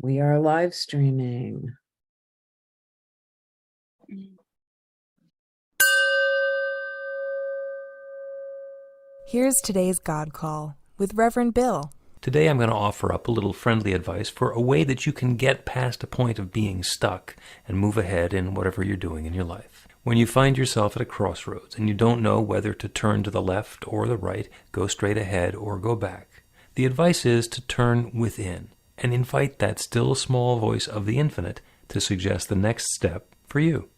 We are live streaming. Here's today's God Call with Reverend Bill. Today I'm going to offer up a little friendly advice for a way that you can get past a point of being stuck and move ahead in whatever you're doing in your life. When you find yourself at a crossroads and you don't know whether to turn to the left or the right, go straight ahead or go back, the advice is to turn within and invite that still small voice of the infinite to suggest the next step for you.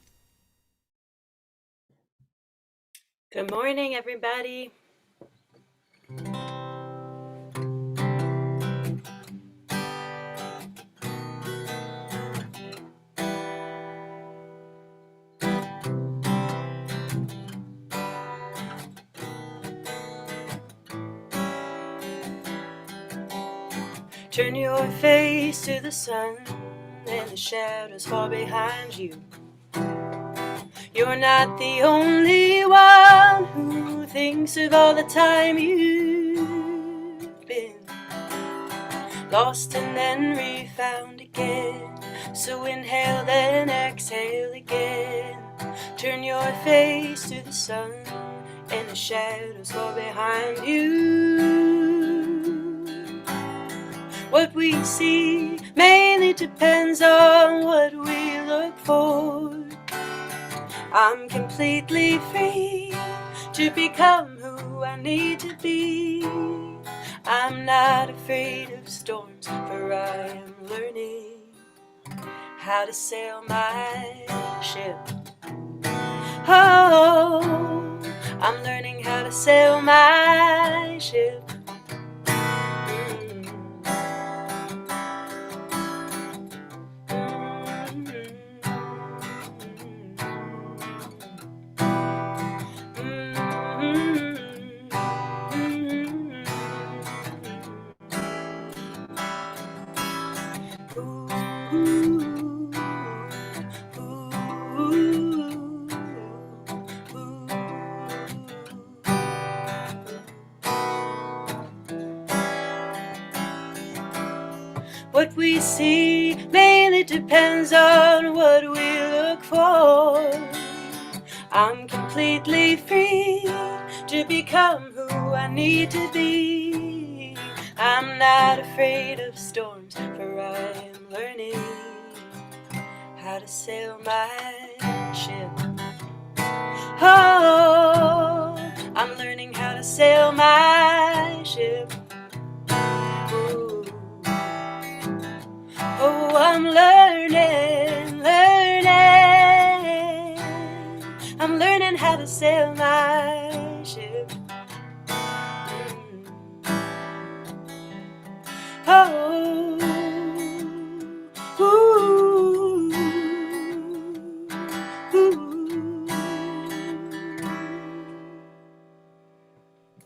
Good morning, everybody. Turn your face to the sun and the shadows fall behind you. You're not the only one who thinks of all the time you've been lost and then refound again. So inhale, then exhale again. Turn your face to the sun and the shadows fall behind you. What we see mainly depends on what we look for. I'm completely free to become who I need to be. I'm not afraid of storms, for I am learning how to sail my ship. Oh, I'm learning how to sail my ship. What we see mainly depends on what we look for. I'm completely free to become who I need to be. I'm not afraid of storms, for I am learning how to sail my ship. Oh, I'm learning how to sail my ship. Ooh. Oh, I'm learning. I'm learning how to sail my ship. Oh, ooh, ooh.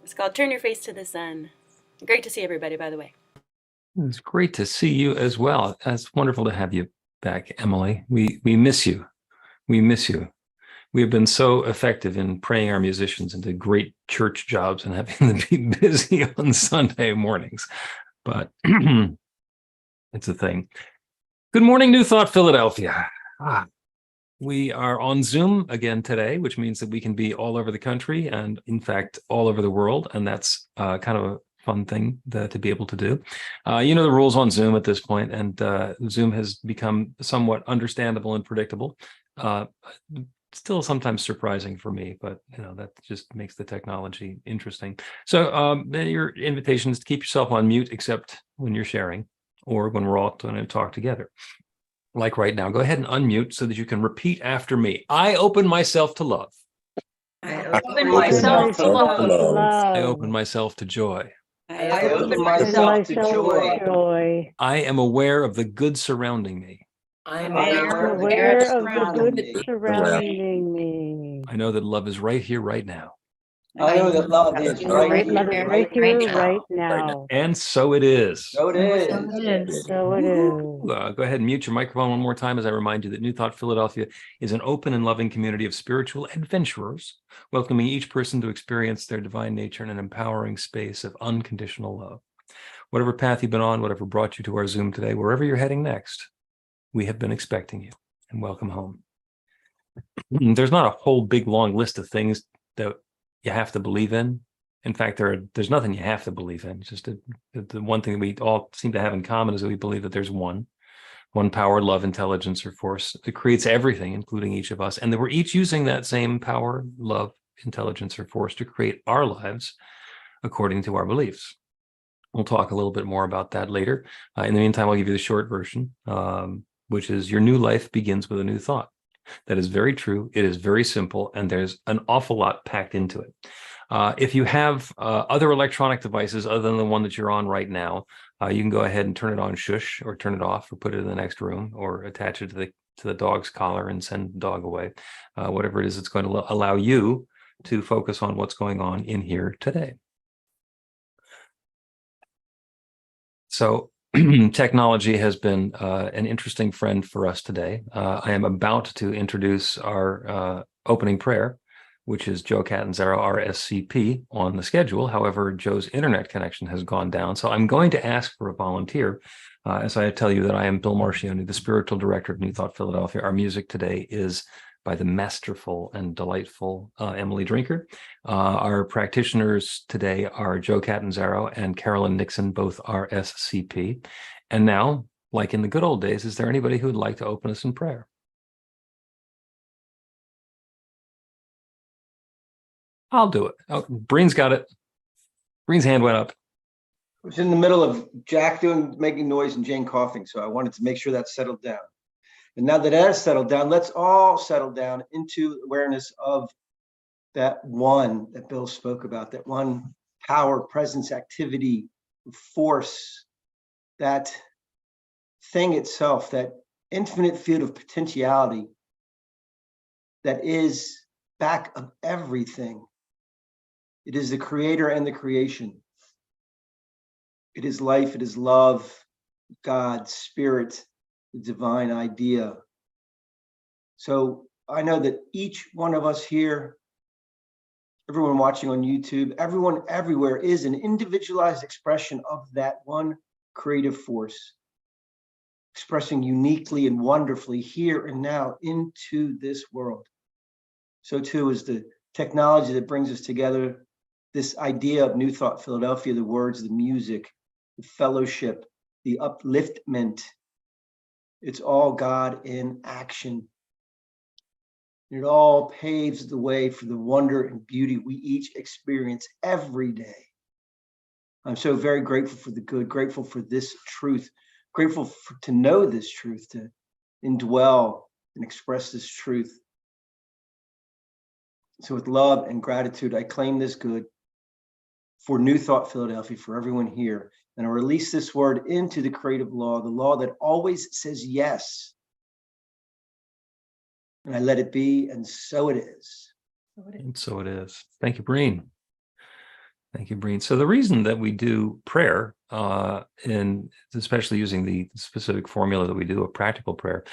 It's called Turn Your Face to the Sun. Great to see everybody, by the way. It's great to see you as well. It's wonderful to have you back, Emily. We miss you. We miss you. We have been so effective in praying our musicians into great church jobs and having them be busy on Sunday mornings. But it's a thing. Good morning, New Thought Philadelphia. We are on Zoom again today, which means that we can be all over the country and, in fact, all over the world. And that's kind of a fun thing to be able to do. You know the rules on Zoom at this point, and Zoom has become somewhat understandable and predictable. Still sometimes surprising for me, but you know that just makes the technology interesting. So your invitation is to keep yourself on mute, except when you're sharing or when we're all going to talk together. Like right now, go ahead and unmute so that you can repeat after me. I open myself to love. I open myself to love. I open myself to joy. I open myself to joy. I am aware of the good surrounding me. I am aware of the good surrounding me. I know that love is right here, right now. I know that love is right here, right now. And so it is. So it is. So it is. Go ahead and mute your microphone one more time as I remind you that New Thought Philadelphia is an open and loving community of spiritual adventurers, welcoming each person to experience their divine nature in an empowering space of unconditional love. Whatever path you've been on, whatever brought you to our Zoom today, wherever you're heading next, we have been expecting you, and welcome home. There's not a whole big long list of things that you have to believe in. In fact, there's nothing you have to believe in. It's just the one thing that we all seem to have in common is that we believe that there's one power, love, intelligence, or force that creates everything, including each of us, and that we're each using that same power, love, intelligence, or force to create our lives according to our beliefs. We'll talk a little bit more about that later. In the meantime, I'll give you the short version, which is your new life begins with a new thought. That is very true. It is very simple, and there's an awful lot packed into it. If you have other electronic devices other than the one that you're on right now, you can go ahead and turn it on shush, or turn it off, or put it in the next room, or attach it to the dog's collar and send the dog away. Whatever it is, it's going to allow you to focus on what's going on in here today. So technology has been an interesting friend for us today. I am about to introduce our opening prayer, which is Joe Catanzaro, our SCP, on the schedule. However, Joe's internet connection has gone down. So I'm going to ask for a volunteer. As I tell you that I am Bill Marchiony, the spiritual director of New Thought Philadelphia. Our music today is by the masterful and delightful Emily Drinker. Our practitioners today are Joe Catanzaro and Carolyn Nixon, both RSCP. And now, like in the good old days, is there anybody who would like to open us in prayer? I'll do it. Oh, Breen's got it. Breen's hand went up. I was in the middle of Jack making noise and Jane coughing, so I wanted to make sure that settled down. And now that has settled down, let's all settle down into awareness of that one that Bill spoke about, that one power, presence, activity, force, that thing itself, that infinite field of potentiality that is back of everything. It is the creator and the creation. It is life, it is love, God, spirit, the divine idea. So I know that each one of us here, everyone watching on YouTube, everyone everywhere is an individualized expression of that one creative force, expressing uniquely and wonderfully here and now into this world. So too is the technology that brings us together, this idea of New Thought Philadelphia, the words, the music, the fellowship, the upliftment. It's all God in action. It all paves the way for the wonder and beauty we each experience every day. I'm so very grateful for the good, grateful for this truth, grateful to know this truth, to indwell and express this truth. So with love and gratitude, I claim this good for New Thought Philadelphia, for everyone here. And I release this word into the creative law, the law that always says yes. And I let it be, and so it is. And so it is. Thank you, Breen. Thank you, Breen. So the reason that we do prayer, and especially using the specific formula that we do, a practical prayer,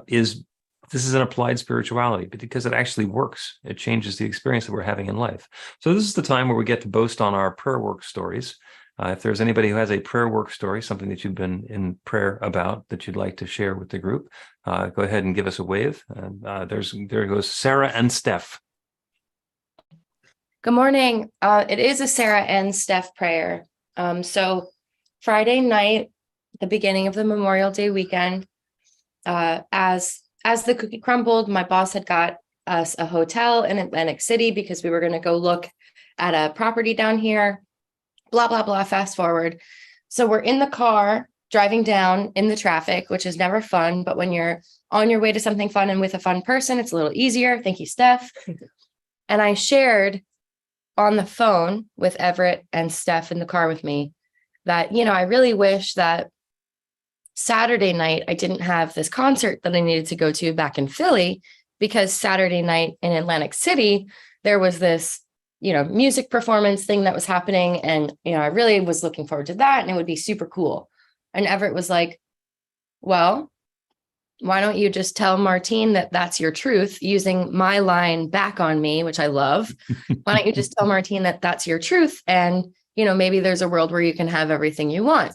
is this is an applied spirituality, because it actually works. It changes the experience that we're having in life. So this is the time where we get to boast on our prayer work stories. If there's anybody who has a prayer work story, something that you've been in prayer about that you'd like to share with the group, go ahead and give us a wave. And there goes Sarah and Steph. Good morning. It is a Sarah and Steph prayer. So Friday night, the beginning of the Memorial Day weekend, as the cookie crumbled, my boss had got us a hotel in Atlantic City because we were going to go look at a property down here. Blah, blah, blah, fast forward. So we're in the car driving down in the traffic, which is never fun. But when you're on your way to something fun and with a fun person, it's a little easier. Thank you, Steph. And I shared on the phone with Everett and Steph in the car with me that, I really wish that Saturday night I didn't have this concert that I needed to go to back in Philly, because Saturday night in Atlantic City, there was this music performance thing that was happening. And, I really was looking forward to that. And it would be super cool. And Everett was like, well, why don't you just tell Martine that that's your truth, using my line back on me, which I love. Why don't you just tell Martine that that's your truth? And maybe there's a world where you can have everything you want.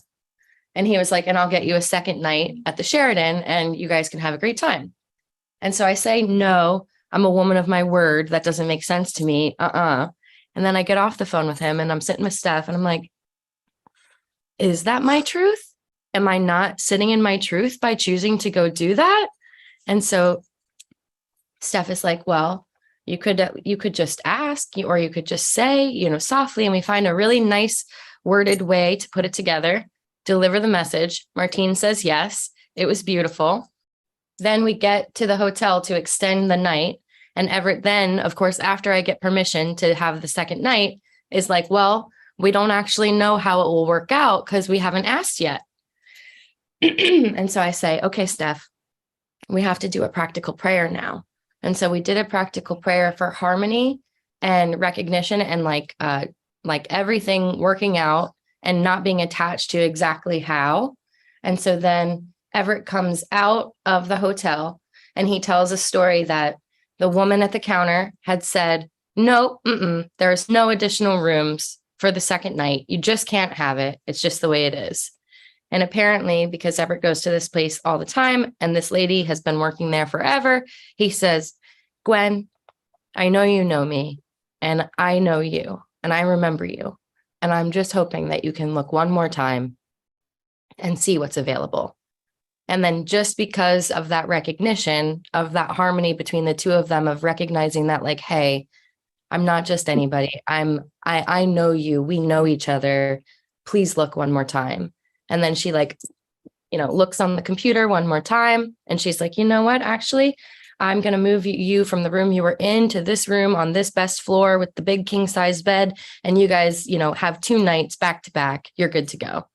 And he was like, and I'll get you a second night at the Sheridan and you guys can have a great time. And so I say, no, I'm a woman of my word. That doesn't make sense to me. And then I get off the phone with him and I'm sitting with Steph and I'm like, is that my truth? Am I not sitting in my truth by choosing to go do that? And so Steph is like, well, you could just ask, or you could just say, softly, and we find a really nice worded way to put it together, deliver the message. Martine says yes. It was beautiful. Then we get to the hotel to extend the night. And Everett then, of course, after I get permission to have the second night, is like, well, we don't actually know how it will work out because we haven't asked yet. And so I say, okay, Steph, we have to do a practical prayer now. And so we did a practical prayer for harmony and recognition and like everything working out and not being attached to exactly how. And so then Everett comes out of the hotel and he tells a story that the woman at the counter had said, no, there's no additional rooms for the second night. You just can't have it. It's just the way it is. And apparently, because Everett goes to this place all the time, and this lady has been working there forever, he says, Gwen, I know you know me, and I know you, and I remember you. And I'm just hoping that you can look one more time and see what's available. And then just because of that recognition of that harmony between the two of them, of recognizing that, like, hey, I'm not just anybody. I know you. We know each other. Please look one more time. And then she looks on the computer one more time. And she's like, you know what? Actually, I'm going to move you from the room you were in to this room on this best floor with the big king size bed. And you guys, have 2 nights back to back. You're good to go.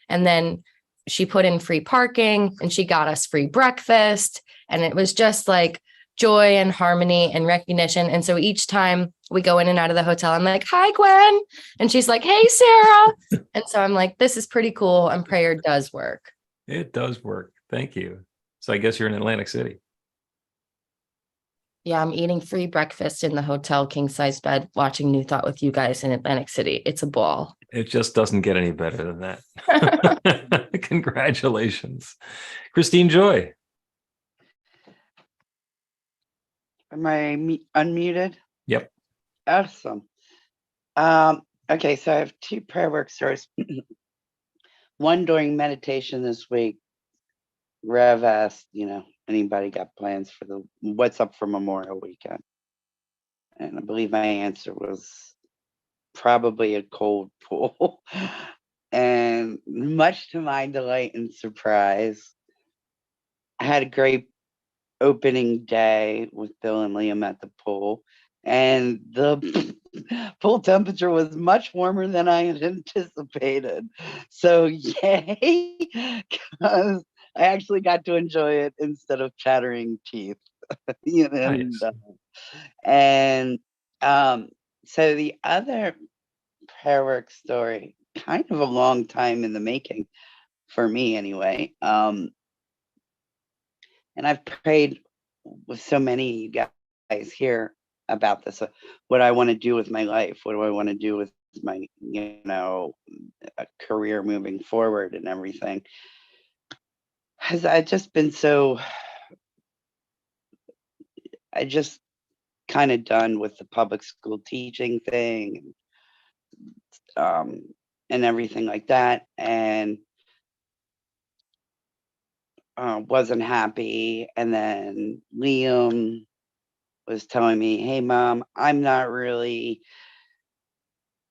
And then she put in free parking and she got us free breakfast. And it was just like joy and harmony and recognition. And so each time we go in and out of the hotel, I'm like, hi, Gwen. And she's like, hey, Sarah. And so I'm like, this is pretty cool. And prayer does work. It does work. Thank you. So I guess you're in Atlantic City. Yeah, I'm eating free breakfast in the hotel king size bed, watching New Thought with you guys in Atlantic City. It's a ball. It just doesn't get any better than that. Congratulations. Christine Joy. Am I unmuted? Yep. Awesome. Okay, so I have 2 prayer work stories. One during meditation this week, Rev asked, anybody got plans for what's up for Memorial Weekend? And I believe my answer was probably a cold pool. And much to my delight and surprise, I had a great opening day with Bill and Liam at the pool. And the pool temperature was much warmer than I had anticipated. So yay, because I actually got to enjoy it instead of chattering teeth. Nice. So the other prayer work story, kind of a long time in the making for me anyway. And I've prayed with so many of you guys here about this, what I want to do with my life, what do I want to do with my, career moving forward and everything. Has I just been I just kind of done with the public school teaching thing, and everything like that, and wasn't happy. And then Liam was telling me, hey, Mom, I'm not really,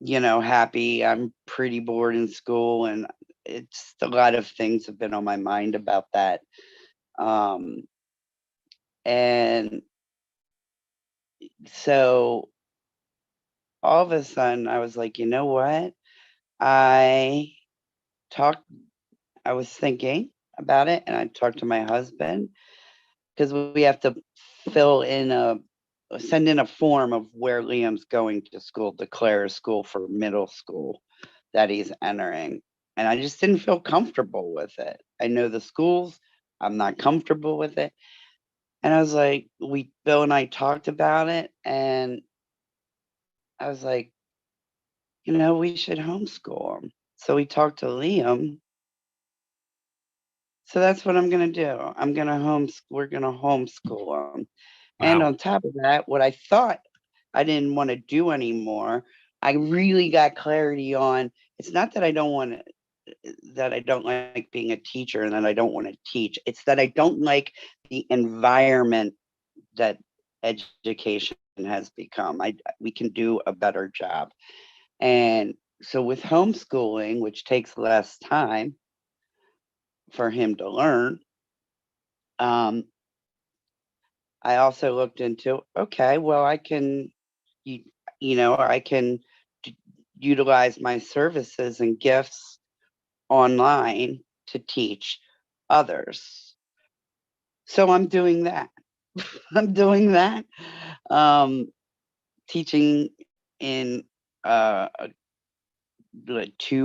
happy. I'm pretty bored in school. And it's a lot of things have been on my mind about that. And so all of a sudden I was like, you know what? I was thinking about it, and I talked to my husband, because we have to send in a form of where Liam's going to school, declare a school for middle school that he's entering. And I just didn't feel comfortable with it. I know the schools, I'm not comfortable with it. And I was like, Bill and I talked about it, and I was like, we should homeschool them. So we talked to Liam. So that's what I'm going to do. We're going to homeschool them. And Wow. on top of that, what I thought I didn't want to do anymore, I really got clarity on. It's not that I don't like being a teacher and that I don't want to teach. It's that I don't like the environment that education has become. We can do a better job. And so with homeschooling, which takes less time for him to learn, I also looked into, okay, well, I can utilize my services and gifts online to teach others. So I'm doing that. I'm doing that. Teaching in 2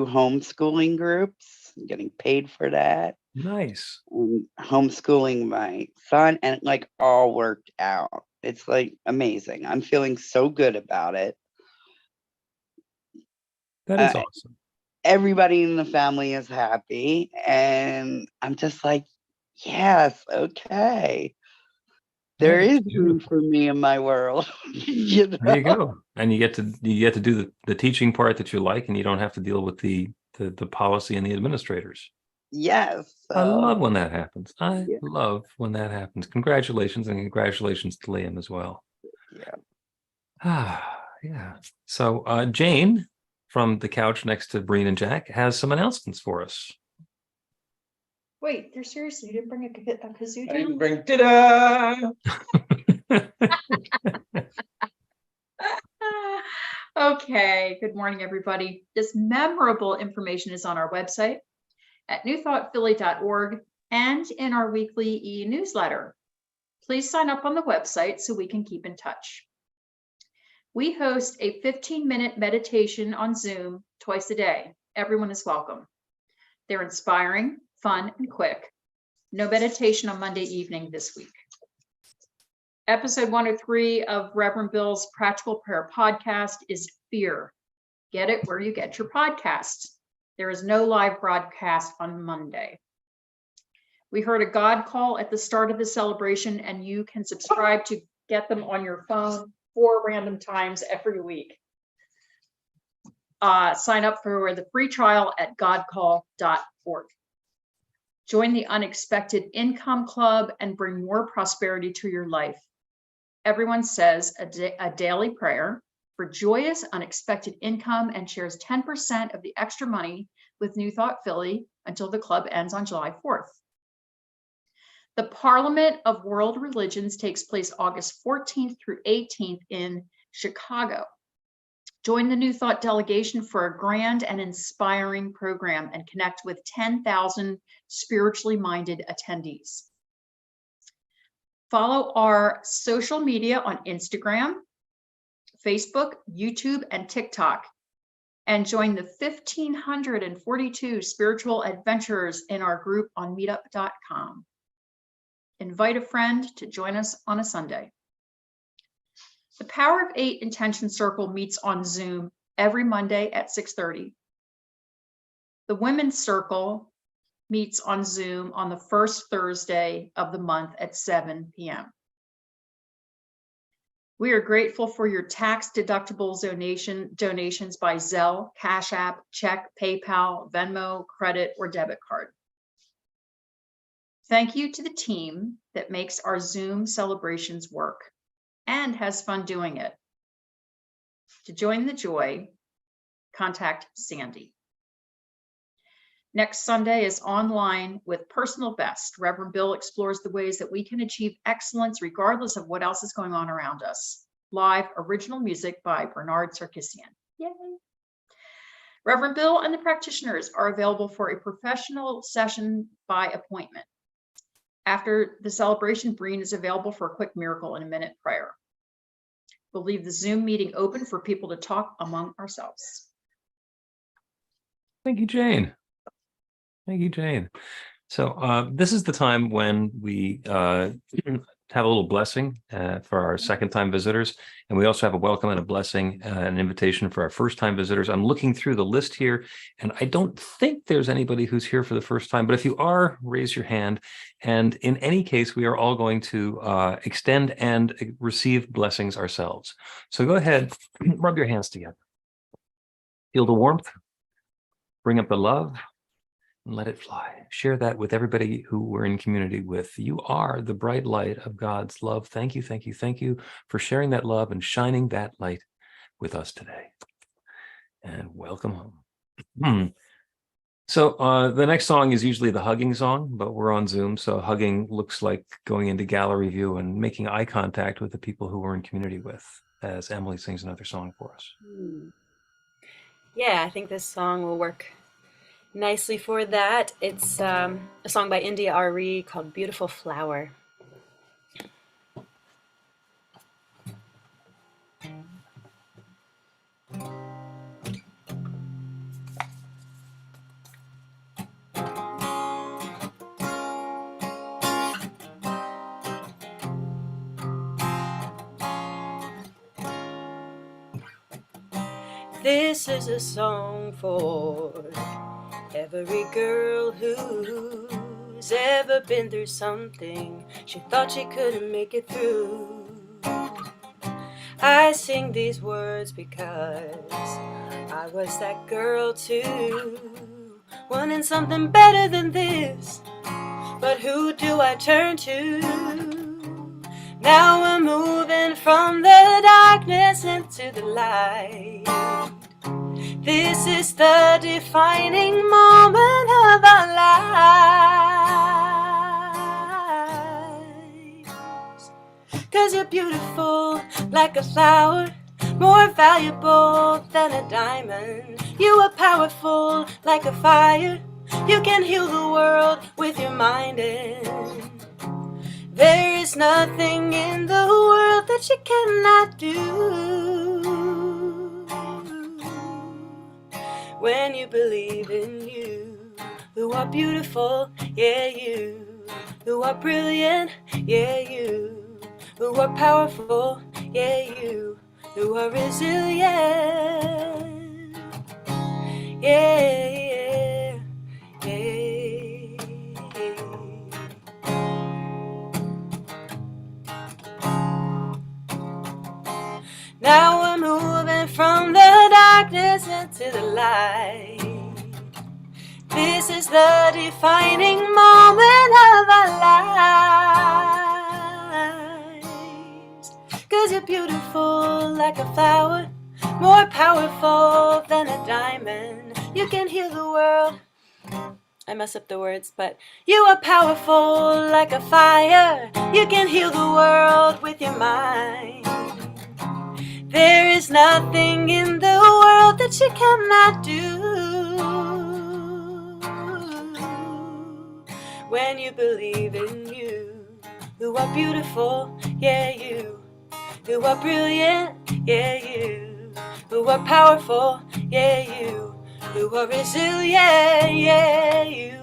homeschooling groups, getting paid for that. Nice. And homeschooling my son, and it all worked out. It's amazing. I'm feeling so good about it. That is awesome. Everybody in the family is happy, and I'm just yes, okay. There is room for me in my world. There you go. And you get to do the teaching part that you like, and you don't have to deal with the policy and the administrators. Yes. I love when that happens. I Yeah. love when that happens. Congratulations, and congratulations to Liam as well. Yeah. Yeah. So Jane from the couch next to Breen and Jack has some announcements for us. Wait, you're seriously, you didn't bring a kazoo I didn't down? bring ta-da! Okay, good morning, everybody. This memorable information is on our website at newthoughtphilly.org and in our weekly e-newsletter. Please sign up on the website so we can keep in touch. We host a 15-minute meditation on Zoom twice a day. Everyone is welcome. They're inspiring, fun, and quick. No meditation on Monday evening this week. Episode 103 of Reverend Bill's Practical Prayer Podcast is Fear. Get it where you get your podcasts. There is no live broadcast on Monday. We heard a God call at the start of the celebration, and you can subscribe to get them on your phone 4 random times every week. Sign up for the free trial at godcall.org. Join the Unexpected Income Club and bring more prosperity to your life. Everyone says a daily prayer for joyous, unexpected income and shares 10% of the extra money with New Thought Philly until the club ends on July 4th. The Parliament of World Religions takes place August 14th through 18th in Chicago. Join the New Thought delegation for a grand and inspiring program and connect with 10,000 spiritually minded attendees. Follow our social media on Instagram, Facebook, YouTube, and TikTok, and join the 1,542 spiritual adventurers in our group on meetup.com. Invite a friend to join us on a Sunday. The Power of 8 Intention Circle meets on Zoom every Monday at 6:30. The Women's Circle meets on Zoom on the first Thursday of the month at 7 p.m. We are grateful for your tax-deductible donations by Zelle, Cash App, check, PayPal, Venmo, credit, or debit card. Thank you to the team that makes our Zoom celebrations work and has fun doing it. To join the joy, contact Sandy. Next Sunday is online with Personal Best. Reverend Bill explores the ways that we can achieve excellence regardless of what else is going on around us. Live original music by Bernard Sarkisian. Yay! Reverend Bill and the practitioners are available for a professional session by appointment. After the celebration, Breen is available for a quick miracle and a minute prayer. We'll leave the Zoom meeting open for people to talk among ourselves. Thank you, Jane. Thank you, Jane. So this is the time when we have a little blessing for our second-time visitors. And we also have a welcome and a blessing, an invitation for our first-time visitors. I'm looking through the list here, and I don't think there's anybody who's here for the first time. But if you are, raise your hand. And in any case, we are all going to extend and receive blessings ourselves. So go ahead, rub your hands together. Feel the warmth. Bring up the love. And let it fly. Share that with everybody who we're in community with. You are the bright light of God's love. Thank you, thank you, thank you for sharing that love and shining that light with us today. And welcome home. So the next song is usually the hugging song, but we're on Zoom, so hugging looks like going into gallery view and making eye contact with the people who we're in community with as Emily sings another song for us. Yeah, I think this song will work nicely for that. It's a song by India Ari called Beautiful Flower. This is a song for every girl who's ever been through something she thought she couldn't make it through. I sing these words because I was that girl too, wanting something better than this. But who do I turn to? Now we're moving from the darkness into the light. This is the defining moment of our lives. 'Cause you're beautiful like a flower, more valuable than a diamond. You are powerful like a fire. You can heal the world with your mind, and there is nothing in the world that you cannot do when you believe in you. Who are beautiful, yeah, you. Who are brilliant, yeah, you. Who are powerful, yeah, you. Who are resilient, yeah, yeah, yeah. Now we're moving from the darkness into the light. This is the defining moment of our lives. 'Cause you're beautiful like a flower, more powerful than a diamond. You can heal the world. I mess up the words, but you are powerful like a fire. You can heal the world with your mind. There is nothing in the world that you cannot do when you believe in you. Who are beautiful, yeah, you. Who are brilliant, yeah, you. Who are powerful, yeah, you. Who are resilient, yeah, you.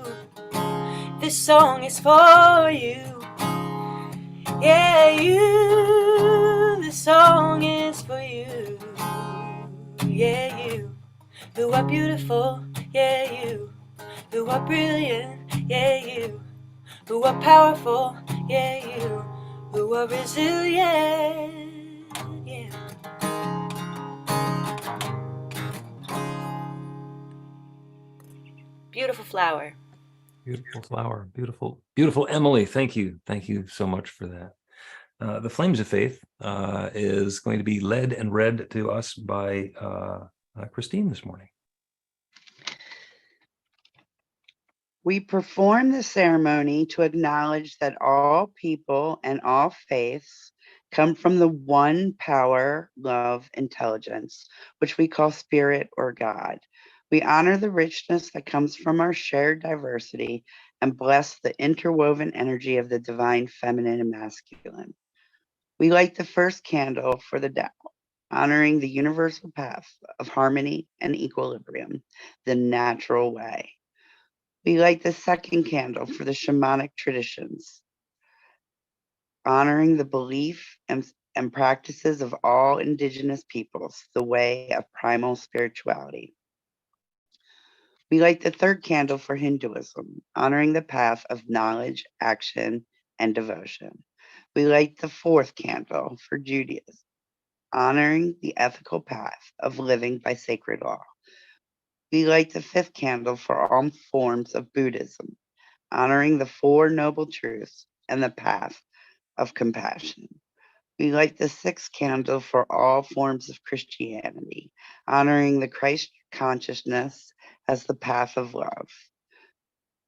This song is for you, yeah, you. This song is for you, yeah, you. Who are beautiful, yeah, you. Who are brilliant, yeah, you. Who are powerful, yeah, you. Who are resilient, yeah. Beautiful flower. Beautiful flower, beautiful, beautiful Emily. Thank you so much for that. The Flames of Faith is going to be led and read to us by Christine this morning. We perform the ceremony to acknowledge that all people and all faiths come from the one power, love, intelligence, which we call spirit or God. We honor the richness that comes from our shared diversity and bless the interwoven energy of the divine feminine and masculine. We light the first candle for the Tao, honoring the universal path of harmony and equilibrium, the natural way. We light the second candle for the shamanic traditions, honoring the belief and practices of all indigenous peoples, the way of primal spirituality. We light the third candle for Hinduism, honoring the path of knowledge, action, and devotion. We light the fourth candle for Judaism, honoring the ethical path of living by sacred law. We light the fifth candle for all forms of Buddhism, honoring the Four Noble Truths and the path of compassion. We light the sixth candle for all forms of Christianity, honoring the Christ consciousness as the path of love.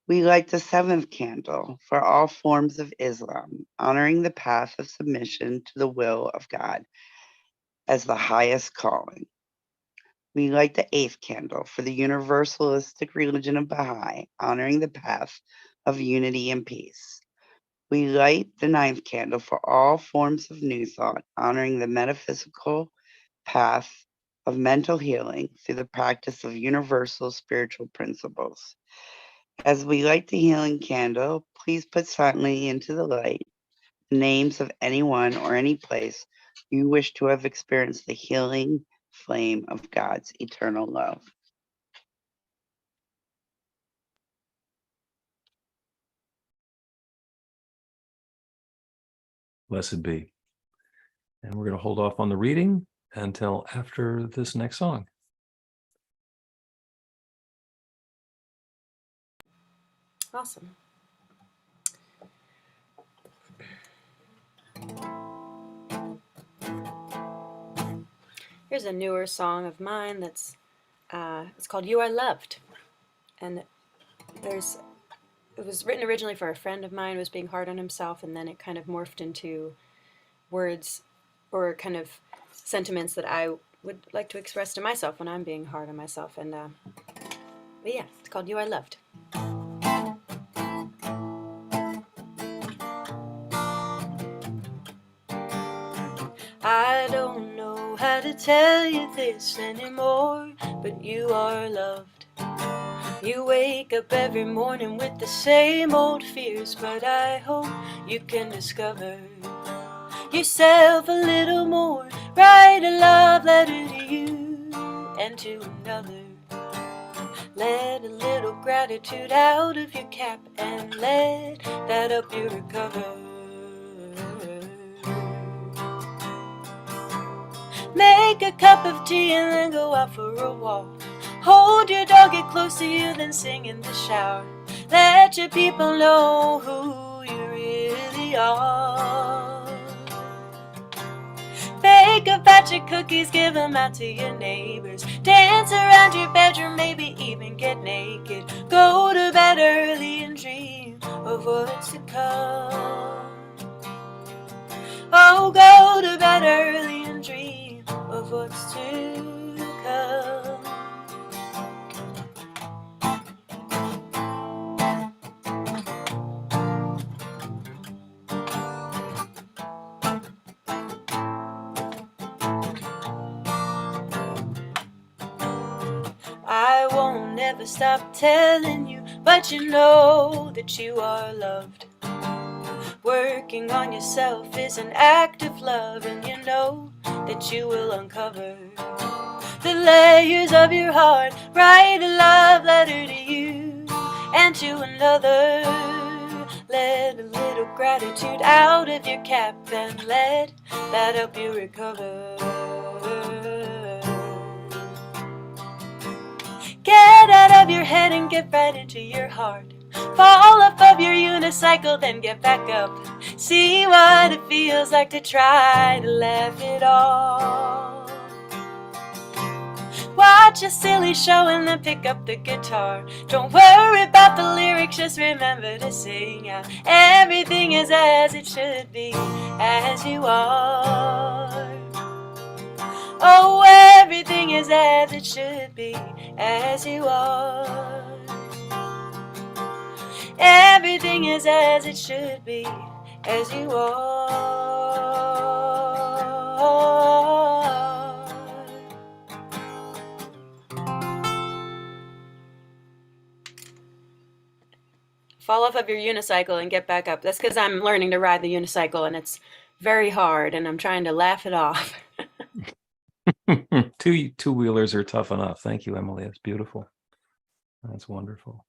We light the seventh candle for all forms of Islam, honoring the path of submission to the will of God as the highest calling. We light the eighth candle for the universalistic religion of Baha'i, honoring the path of unity and peace. We light the ninth candle for all forms of New Thought, honoring the metaphysical path of mental healing through the practice of universal spiritual principles. As we light the healing candle, please put silently into the light the names of anyone or any place you wish to have experienced the healing flame of God's eternal love. Blessed be. And we're going to hold off on the reading until after this next song. Awesome. Here's a newer song of mine that's it's called "You Are Loved," and it was written originally for a friend of mine who was being hard on himself, and then it kind of morphed into words or kind of sentiments that I would like to express to myself when I'm being hard on myself. And but yeah, it's called "You Are Loved." I don't know how to tell you this anymore, but you are loved. You wake up every morning with the same old fears, but I hope you can discover yourself a little more. Write a love letter to you and to another. Let a little gratitude out of your cap and let that help you recover. Make a cup of tea and then go out for a walk. Hold your dog, get close to you, then sing in the shower. Let your people know who you really are. Bake a batch of cookies, give them out to your neighbors. Dance around your bedroom, maybe even get naked. Go to bed early and dream of what's to come. Oh, go to bed early and dream of what's to come. I won't ever stop telling you, but you know that you are loved. Working on yourself is an act of love, and you know that you will uncover the layers of your heart. Write a love letter to you and to another. Let a little gratitude out of your cap and let that help you recover. Get out of your head and get right into your heart. Fall off of your unicycle, then get back up. See what it feels like to try to laugh it off. Watch a silly show and then pick up the guitar. Don't worry about the lyrics, just remember to sing out. Everything is as it should be, as you are. Oh, everything is as it should be, as you are. Everything is as it should be, as you are. fall off of your unicycle and get back up. That's because I'm learning to ride the unicycle and it's very hard and I'm trying to laugh it off. Two-wheelers are tough enough. Thank you, Emily. That's beautiful. That's wonderful.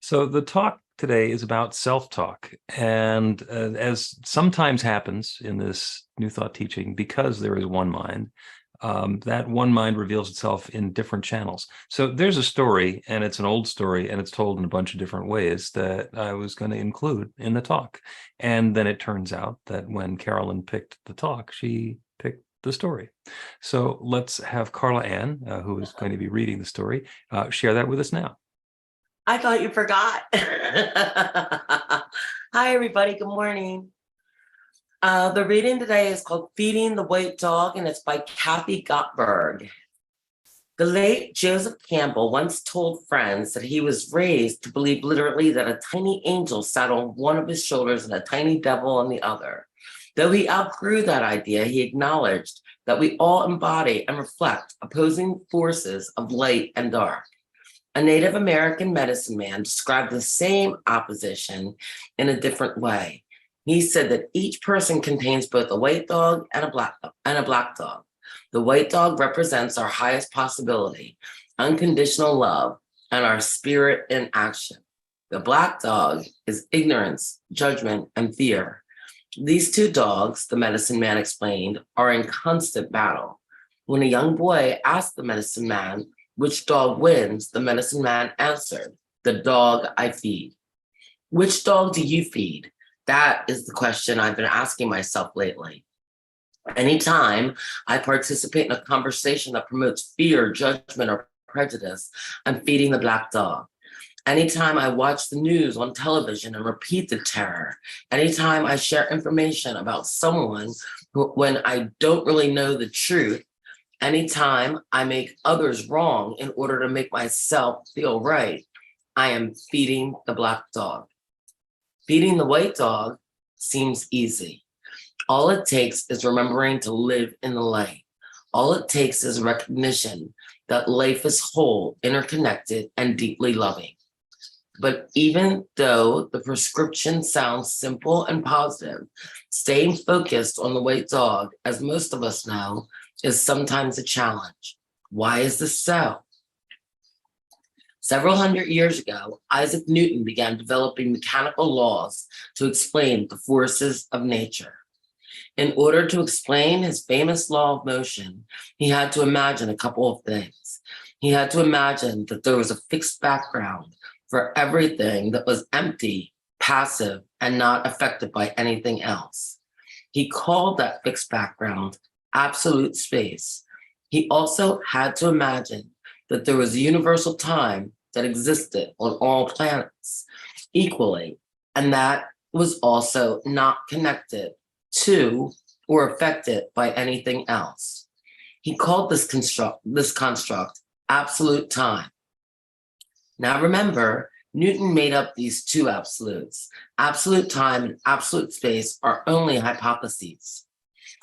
So the talk today is about self-talk. And as sometimes happens in this New Thought teaching, because there is one mind, that one mind reveals itself in different channels. So there's a story, and it's an old story, and it's told in a bunch of different ways that I was going to include in the talk. And then it turns out that when Carolyn picked the talk, she picked the story. So let's have Carla Ann, who is going to be reading the story, share that with us now. I thought you forgot. Hi, everybody. Good morning. The reading today is called Feeding the White Dog, and it's by Kathy Gottberg. The late Joseph Campbell once told friends that he was raised to believe literally that a tiny angel sat on one of his shoulders and a tiny devil on the other. Though he outgrew that idea, he acknowledged that we all embody and reflect opposing forces of light and dark. A Native American medicine man described the same opposition in a different way. He said that each person contains both a white dog and a black dog. The white dog represents our highest possibility, unconditional love, and our spirit in action. The black dog is ignorance, judgment, and fear. These two dogs, the medicine man explained, are in constant battle. When a young boy asked the medicine man, "Which dog wins?" the medicine man answered, "The dog I feed." Which dog do you feed? That is the question I've been asking myself lately. Anytime I participate in a conversation that promotes fear, judgment, or prejudice, I'm feeding the black dog. Anytime I watch the news on television and repeat the terror, anytime I share information about someone when I don't really know the truth, anytime I make others wrong in order to make myself feel right, I am feeding the black dog. Feeding the white dog seems easy. All it takes is remembering to live in the light. All it takes is recognition that life is whole, interconnected, and deeply loving. But even though the prescription sounds simple and positive, staying focused on the white dog, as most of us know, is sometimes a challenge. Why is this so? Several hundred years ago, Isaac Newton began developing mechanical laws to explain the forces of nature. In order to explain his famous law of motion, he had to imagine a couple of things. He had to imagine that there was a fixed background for everything that was empty, passive, and not affected by anything else. He called that fixed background absolute space. He also had to imagine that there was a universal time that existed on all planets equally, and that was also not connected to or affected by anything else. He called this construct absolute time. Now remember, Newton made up these two absolutes. Absolute time and absolute space are only hypotheses.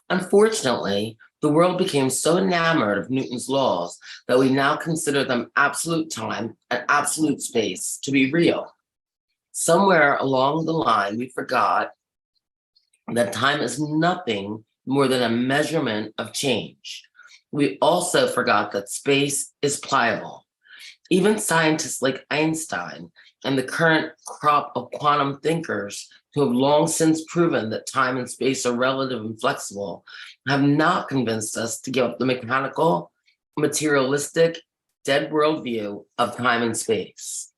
Unfortunately, the world became so enamored of Newton's laws that we now consider them absolute time and absolute space to be real. Somewhere along the line, we forgot that time is nothing more than a measurement of change. We also forgot that space is pliable. Even scientists like Einstein and the current crop of quantum thinkers who have long since proven that time and space are relative and flexible have not convinced us to give up the mechanical, materialistic, dead worldview of time and space.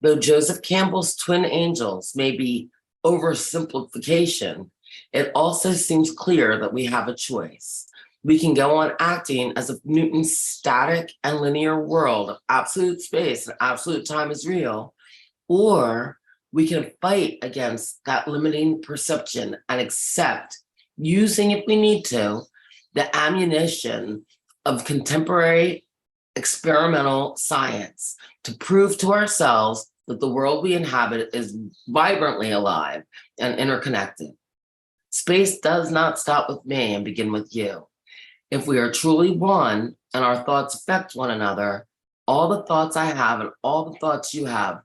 Though Joseph Campbell's twin angels may be oversimplification, it also seems clear that we have a choice. We can go on acting as if Newton's static and linear world of absolute space and absolute time is real, or we can fight against that limiting perception and accept, using, if we need to, the ammunition of contemporary experimental science to prove to ourselves that the world we inhabit is vibrantly alive and interconnected. Space does not stop with me and begin with you. If we are truly one and our thoughts affect one another, All the thoughts I have and all the thoughts you have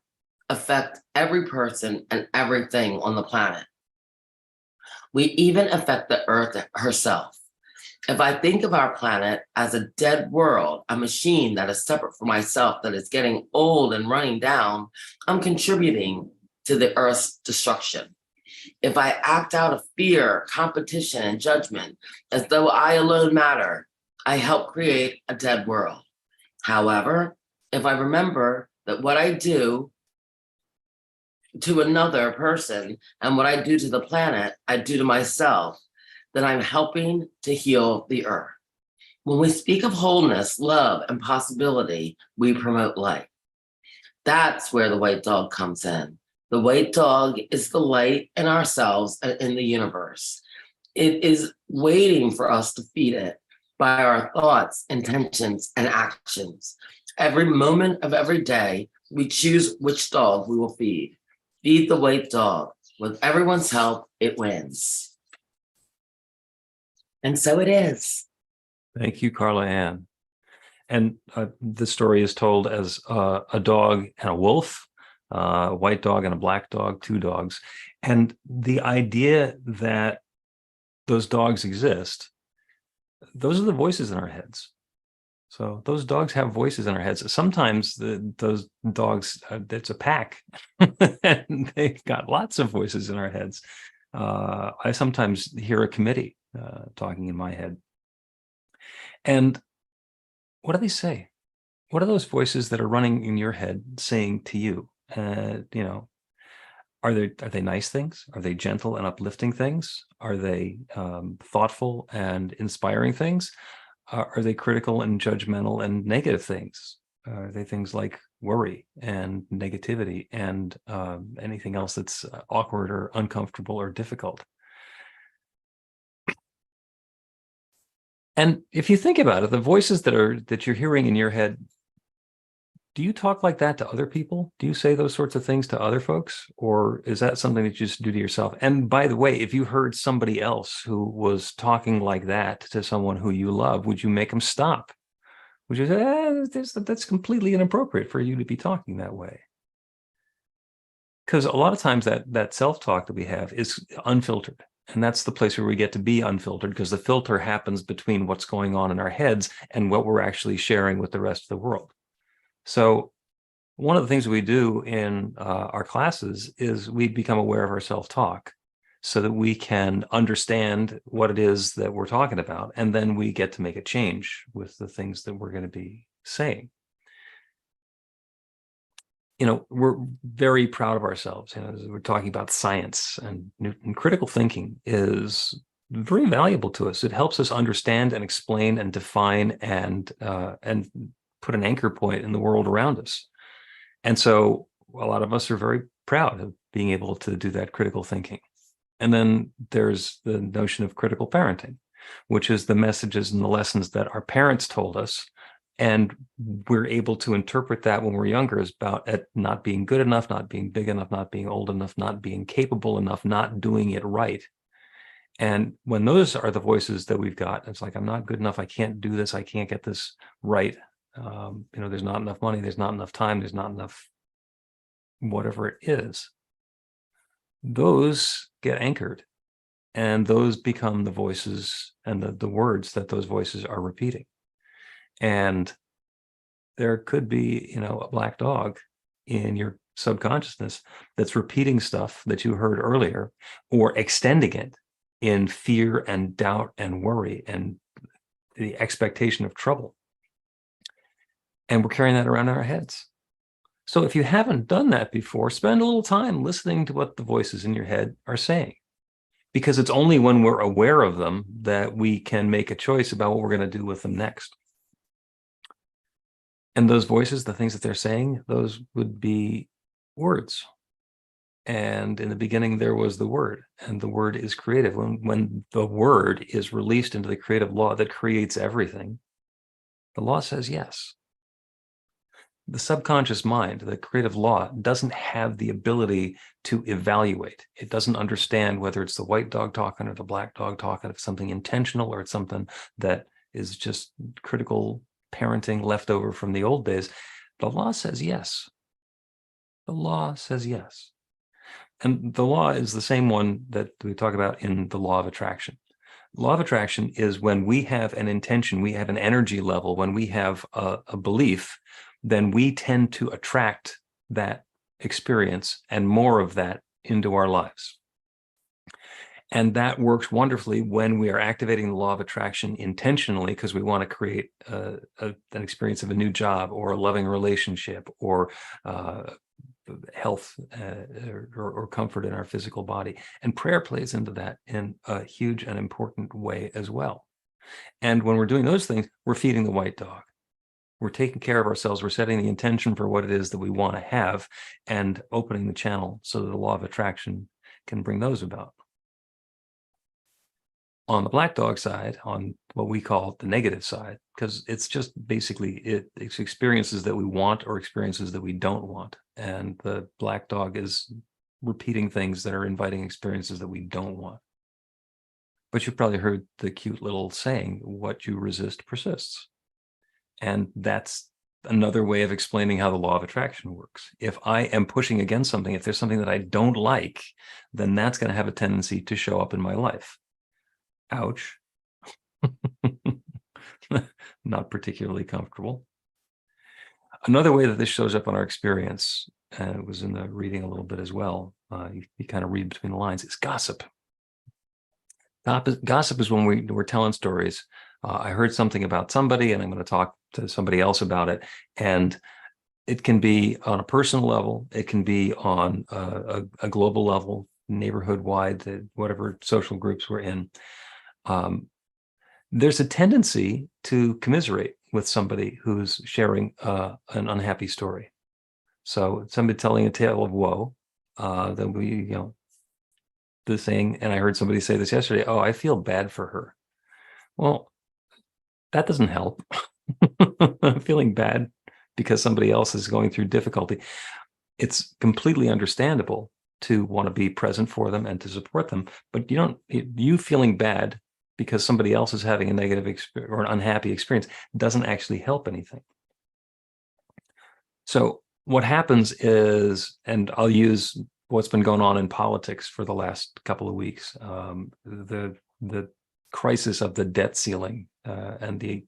affect every person and everything on the planet. We even affect the earth herself. If I think of our planet as a dead world, a machine that is separate from myself, that is getting old and running down, I'm contributing to the earth's destruction. If I act out of fear, competition, and judgment, as though I alone matter, I help create a dead world. However, if I remember that what I do to another person and what I do to the planet, I do to myself, then I'm helping to heal the earth. When we speak of wholeness, love, and possibility, we promote light. That's where the white dog comes in. The white dog is the light in ourselves and in the universe. It is waiting for us to feed it by our thoughts, intentions, and actions. Every moment of every day, we choose which dog we will feed. Feed the white dog. With everyone's help, it wins. And so it is. Thank you, Carla Ann. And the story is told as a dog and a wolf, a white dog and a black dog, two dogs. And the idea that those dogs exist, those are the voices in our heads. So those dogs have voices in our heads. Sometimes those dogs, it's a pack, and they've got lots of voices in our heads. I sometimes hear a committee talking in my head. And what do they say? What are those voices that are running in your head saying to you? Are they nice things? Are they gentle and uplifting things? Are they thoughtful and inspiring things? Are they critical and judgmental and negative things? Are they things like worry and negativity and anything else that's awkward or uncomfortable or difficult? And if you think about it, the voices that you're hearing in your head, do you talk like that to other people? Do you say those sorts of things to other folks? Or is that something that you just do to yourself? And by the way, if you heard somebody else who was talking like that to someone who you love, would you make them stop? Would you say, that's completely inappropriate for you to be talking that way? Because a lot of times that self-talk that we have is unfiltered. And that's the place where we get to be unfiltered, because the filter happens between what's going on in our heads and what we're actually sharing with the rest of the world. So one of the things we do in our classes is we become aware of our self-talk so that we can understand what it is that we're talking about. And then we get to make a change with the things that we're going to be saying. We're very proud of ourselves. We're talking about science, and critical thinking is very valuable to us. It helps us understand and explain and define and put an anchor point in the world around us. And so a lot of us are very proud of being able to do that critical thinking. And then there's the notion of critical parenting, which is the messages and the lessons that our parents told us. And we're able to interpret that when we're younger as about it not being good enough, not being big enough, not being old enough, not being capable enough, not doing it right. And when those are the voices that we've got, it's like, I'm not good enough. I can't do this. I can't get this right. There's not enough money. There's not enough time. There's not enough whatever it is. Those get anchored, and those become the voices and the words that those voices are repeating. And there could be, a black dog in your subconsciousness that's repeating stuff that you heard earlier, or extending it in fear and doubt and worry and the expectation of trouble. And we're carrying that around in our heads. So if you haven't done that before, spend a little time listening to what the voices in your head are saying. Because it's only when we're aware of them that we can make a choice about what we're going to do with them next. And those voices, the things that they're saying, those would be words. And in the beginning, there was the word, and the word is creative. When the word is released into the creative law that creates everything, the law says yes. The subconscious mind, the creative law, doesn't have the ability to evaluate. It doesn't understand whether it's the white dog talking or the black dog talking, if it's something intentional or it's something that is just critical parenting left over from the old days. The law says yes. The law says yes. And the law is the same one that we talk about in the law of attraction. Law of attraction is when we have an intention, we have an energy level, when we have a belief, then we tend to attract that experience and more of that into our lives. And that works wonderfully when we are activating the law of attraction intentionally, because we want to create an experience of a new job or a loving relationship or health or comfort in our physical body. And prayer plays into that in a huge and important way as well. And when we're doing those things, we're feeding the white dog. We're taking care of ourselves. We're setting the intention for what it is that we want to have and opening the channel so that the law of attraction can bring those about. On the black dog side, on what we call the negative side, because it's just basically it's experiences that we want or experiences that we don't want. And the black dog is repeating things that are inviting experiences that we don't want. But you've probably heard the cute little saying, what you resist persists. And that's another way of explaining how the law of attraction works. If I am pushing against something, if there's something that I don't like, then that's going to have a tendency to show up in my life. Ouch. Not particularly comfortable. Another way that this shows up on our experience, and it was in the reading a little bit as well, you kind of read between the lines, is gossip. Gossip is when we're telling stories. I heard something about somebody and I'm going to talk to somebody else about it. And it can be on a personal level. It can be on a global level, neighborhood-wide, whatever social groups we're in. There's a tendency to commiserate with somebody who's sharing an unhappy story. So somebody telling a tale of woe, then we, the saying, and I heard somebody say this yesterday, oh, I feel bad for her. Well, that doesn't help. Feeling bad because somebody else is going through difficulty. It's completely understandable to want to be present for them and to support them, but you feeling bad because somebody else is having a negative or an unhappy experience doesn't actually help anything. So what happens is, and I'll use what's been going on in politics for the last couple of weeks, the crisis of the debt ceiling and the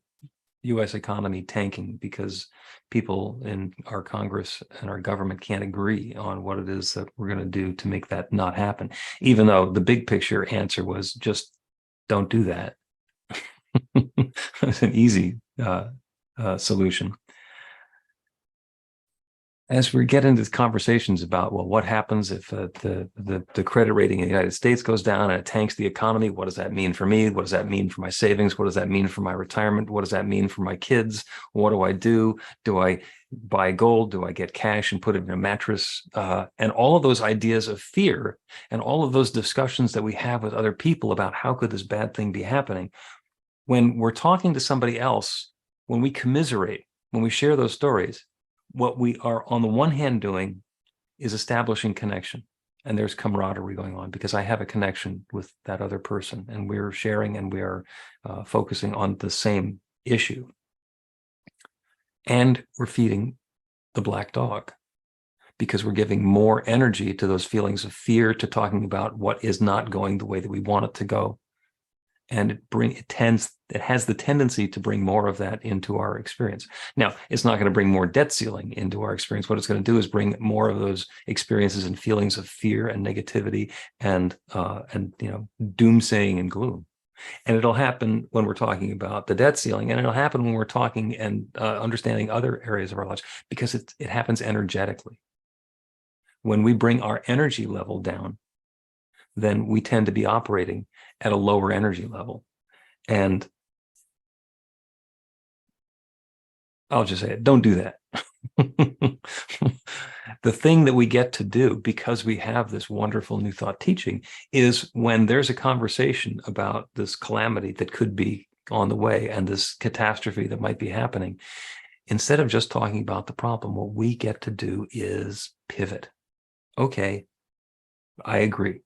U.S. economy tanking because people in our Congress and our government can't agree on what it is that we're going to do to make that not happen, even though the big picture answer was just don't do that. It's an easy solution. As we get into conversations about, well, what happens if the credit rating in the United States goes down and it tanks the economy? What does that mean for me? What does that mean for my savings? What does that mean for my retirement? What does that mean for my kids? What do I do? Do I buy gold? Do I get cash and put it in a mattress? And all of those ideas of fear and all of those discussions that we have with other people about how could this bad thing be happening, when we're talking to somebody else, when we commiserate, when we share those stories, what we are on the one hand doing is establishing connection, and there's camaraderie going on because I have a connection with that other person and we're sharing and we are focusing on the same issue. And we're feeding the black dog because we're giving more energy to those feelings of fear, to talking about what is not going the way that we want it to go. And it has the tendency to bring more of that into our experience. Now, it's not going to bring more debt ceiling into our experience. What it's going to do is bring more of those experiences and feelings of fear and negativity and doomsaying and gloom. And it'll happen when we're talking about the debt ceiling, and it'll happen when we're talking and understanding other areas of our lives, because it happens energetically. When we bring our energy level down, then we tend to be operating at a lower energy level. And I'll just say it, don't do that. The thing that we get to do, because we have this wonderful New Thought teaching, is when there's a conversation about this calamity that could be on the way and this catastrophe that might be happening, instead of just talking about the problem, what we get to do is pivot. Okay, I agree.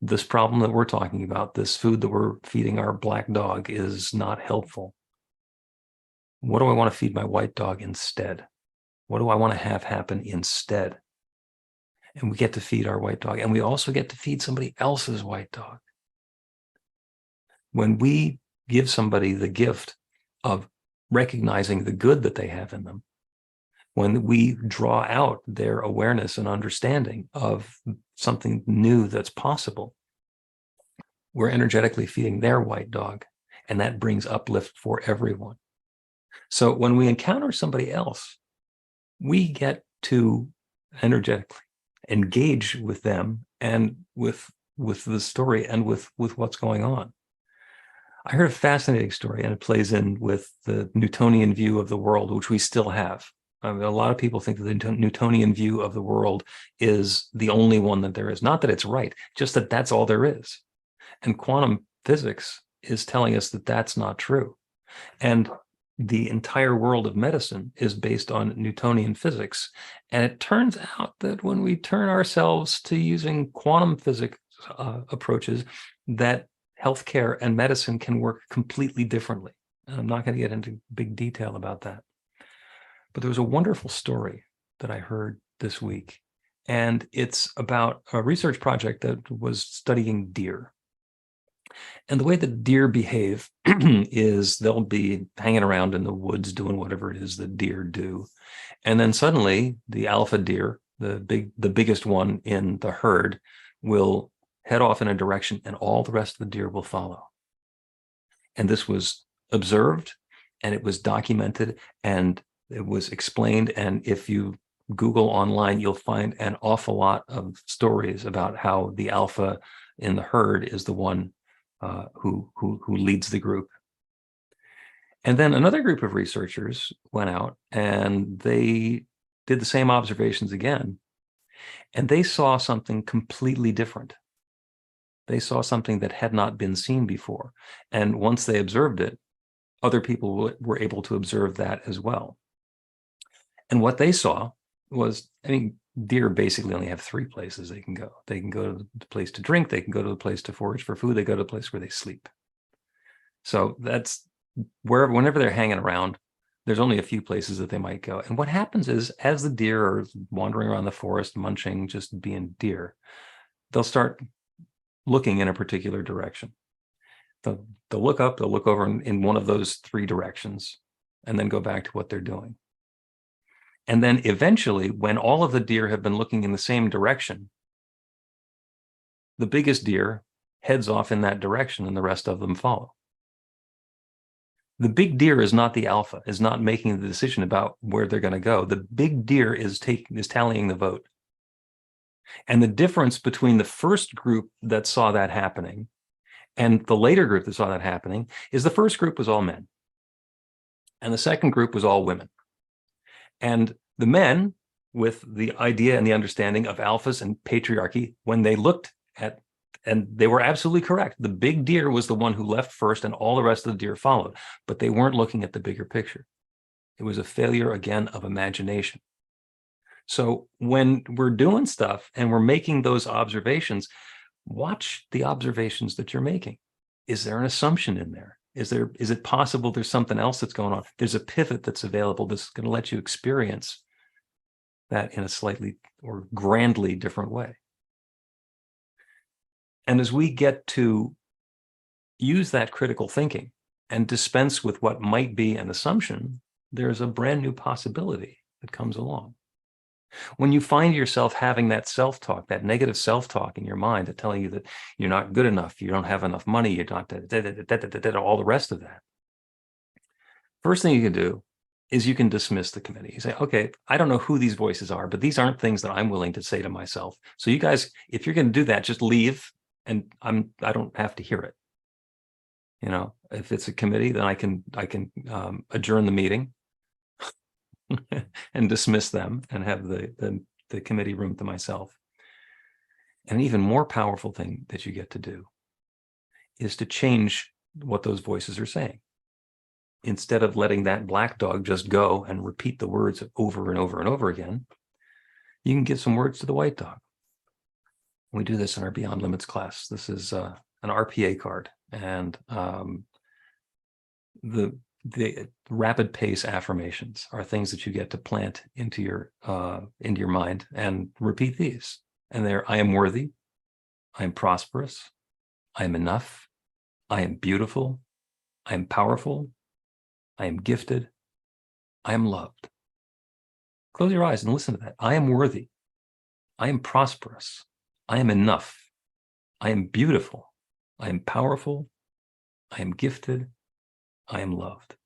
This problem that we're talking about, this food that we're feeding our black dog, is not helpful. What do I want to feed my white dog instead? What do I want to have happen instead? And we get to feed our white dog, and we also get to feed somebody else's white dog. When we give somebody the gift of recognizing the good that they have in them, when we draw out their awareness and understanding of something new that's possible, we're energetically feeding their white dog, and that brings uplift for everyone. So when we encounter somebody else, we get to energetically engage with them and with the story and with what's going on. I heard a fascinating story, and it plays in with the Newtonian view of the world, which we still have. I mean, a lot of people think that the Newtonian view of the world is the only one that there is. Not that it's right, just that that's all there is. And quantum physics is telling us that that's not true. And the entire world of medicine is based on Newtonian physics. And it turns out that when we turn ourselves to using quantum physics approaches, that healthcare and medicine can work completely differently. And I'm not going to get into big detail about that. But there was a wonderful story that I heard this week. And it's about a research project that was studying deer. And the way that deer behave is they'll be hanging around in the woods doing whatever it is that deer do. And then suddenly the alpha deer, the biggest one in the herd, will head off in a direction and all the rest of the deer will follow. And this was observed and it was documented and it was explained. And if you Google online, you'll find an awful lot of stories about how the alpha in the herd is the one who leads the group. And then another group of researchers went out and they did the same observations again, and they saw something completely different. They saw something that had not been seen before. And once they observed it, other people were able to observe that as well. And what they saw was, I mean, deer basically only have three places they can go. They can go to the place to drink, they can go to the place to forage for food, they go to the place where they sleep. So that's whenever they're hanging around, there's only a few places that they might go. And what happens is, as the deer are wandering around the forest, munching, just being deer, they'll start looking in a particular direction. They'll look up, they'll look over in one of those three directions, and then go back to what they're doing. And then eventually, when all of the deer have been looking in the same direction, the biggest deer heads off in that direction and the rest of them follow. The big deer is not the alpha, is not making the decision about where they're going to go. The big deer is tallying the vote. And the difference between the first group that saw that happening and the later group that saw that happening is the first group was all men. And the second group was all women. And the men, with the idea and the understanding of alphas and patriarchy, when they looked at, and they were absolutely correct, the big deer was the one who left first and all the rest of the deer followed, but they weren't looking at the bigger picture. It was a failure, again, of imagination. So when we're doing stuff and we're making those observations, watch the observations that you're making. Is there an assumption in there? Is it possible there's something else that's going on? There's a pivot that's available that's going to let you experience that in a slightly or grandly different way. And as we get to use that critical thinking and dispense with what might be an assumption, there's a brand new possibility that comes along. When you find yourself having that self-talk, that negative self-talk in your mind that telling you that you're not good enough, you don't have enough money, you're not all the rest of that. First thing you can do is you can dismiss the committee. You say, okay, I don't know who these voices are, but these aren't things that I'm willing to say to myself. So you guys, if you're going to do that, just leave, and I don't have to hear it. You know, if it's a committee, then I can adjourn the meeting and dismiss them and have the committee room to myself. And an even more powerful thing that you get to do is to change what those voices are saying. Instead of letting that black dog just go and repeat the words over and over and over again, you can give some words to the white dog. We do this in our Beyond Limits class. This is an RPA card. And the the rapid pace affirmations are things that you get to plant into your mind and repeat these. And they're, I am worthy, I am prosperous, I am enough, I am beautiful, I am powerful, I am gifted, I am loved. Close your eyes and listen to that. I am worthy, I am prosperous, I am enough, I am beautiful, I am powerful, I am gifted, I am loved.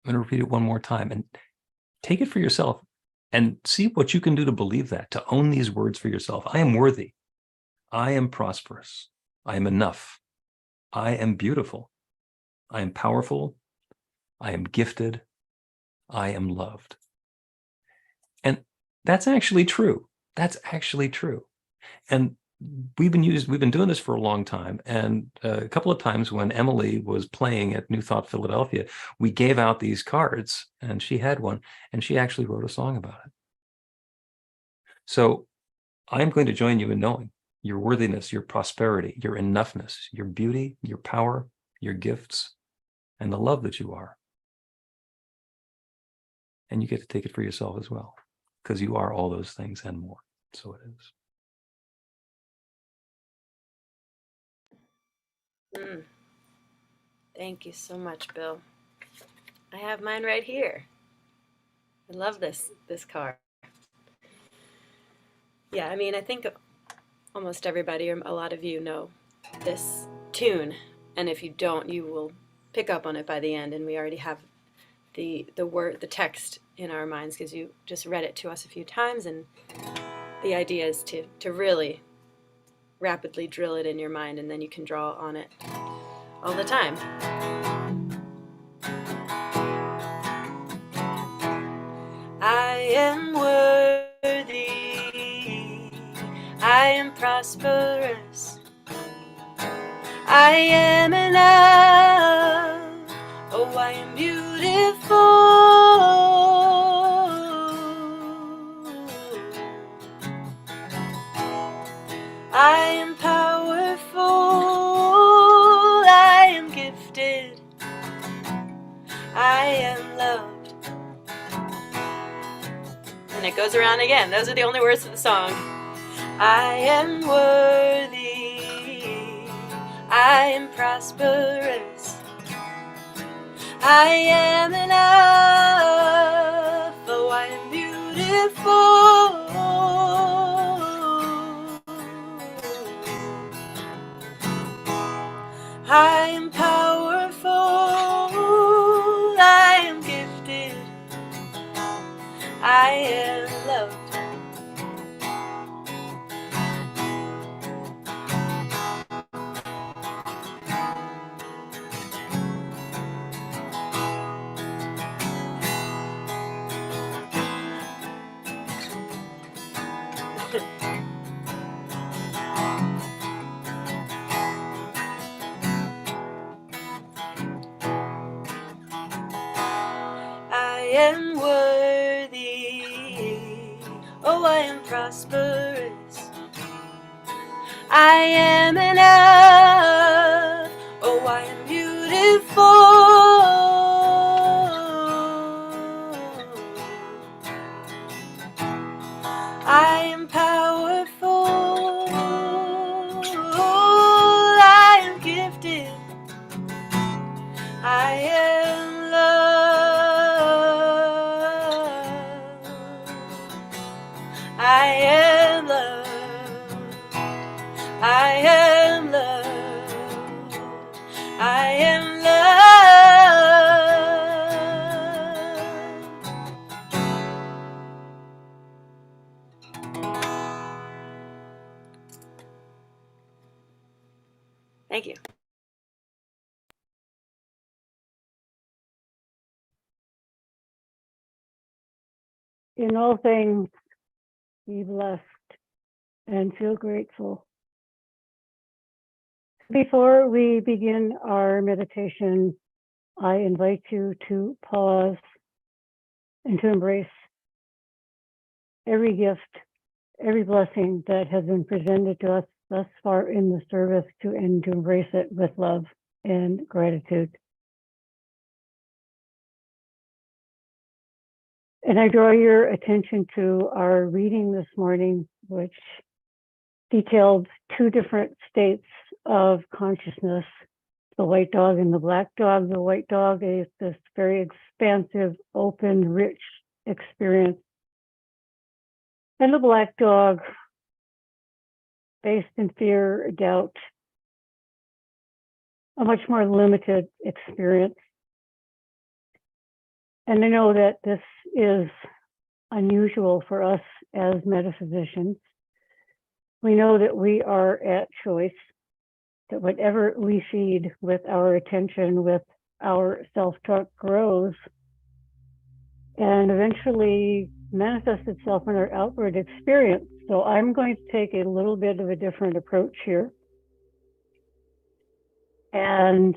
I'm going to repeat it one more time and take it for yourself and see what you can do to believe that, to own these words for yourself. I am worthy. I am prosperous. I am enough. I am beautiful. I am powerful. I am gifted. I am loved. And that's actually true. That's actually true. And we've been doing this for a long time. And a couple of times when Emily was playing at New Thought Philadelphia, we gave out these cards and she had one and she actually wrote a song about it. So I'm going to join you in knowing your worthiness, your prosperity, your enoughness, your beauty, your power, your gifts, and the love that you are. And you get to take it for yourself as well, because you are all those things and more. So it is. Thank you so much, Bill. I have mine right here. I love this card. Yeah, I mean, I think almost everybody, or a lot of you, know this tune, and if you don't, you will pick up on it by the end. And we already have the text in our minds because you just read it to us a few times. And the idea is to really rapidly drill it in your mind, and then you can draw on it all the time. I am worthy, I am prosperous, I am enough, oh, I am beautiful, I am powerful, I am gifted, I am loved. And it goes around again. Those are the only words of the song. I am worthy, I am prosperous, I am enough, oh, I am beautiful, I am powerful, I am gifted, I am loved. I am worthy, oh, I am prosperous, I am enough, oh, I am beautiful, I am powerful, I am gifted, I am loved, I am loved, I am loved, I am loved. Thank you. In all things, be blessed and feel grateful. Before we begin our meditation, I invite you to pause and to embrace every gift, every blessing that has been presented to us thus far in the service, and to embrace it with love and gratitude. And I draw your attention to our reading this morning, which detailed two different states of consciousness, the white dog and the black dog. The white dog is this very expansive, open, rich experience. And the black dog, based in fear, doubt, a much more limited experience. And I know that this is unusual for us as metaphysicians. We know that we are at choice, that whatever we feed with our attention, with our self-talk grows and eventually manifests itself in our outward experience. So I'm going to take a little bit of a different approach here. And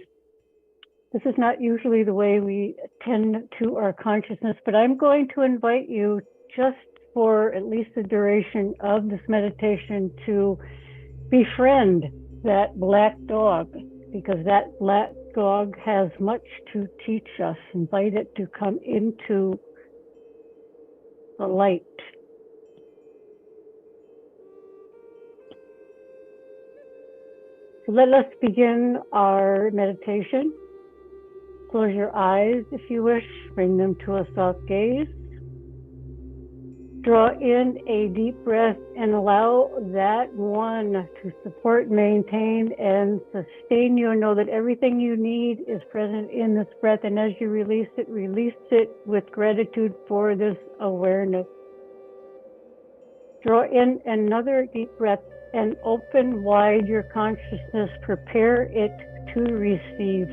this is not usually the way we tend to our consciousness, but I'm going to invite you, just for at least the duration of this meditation, to befriend that black dog, because that black dog has much to teach us. Invite it to come into the light. So let us begin our meditation. Close your eyes if you wish, bring them to a soft gaze. Draw in a deep breath and allow that one to support, maintain, and sustain you. Know that everything you need is present in this breath, and as you release it with gratitude for this awareness. Draw in another deep breath and open wide your consciousness. Prepare it to receive.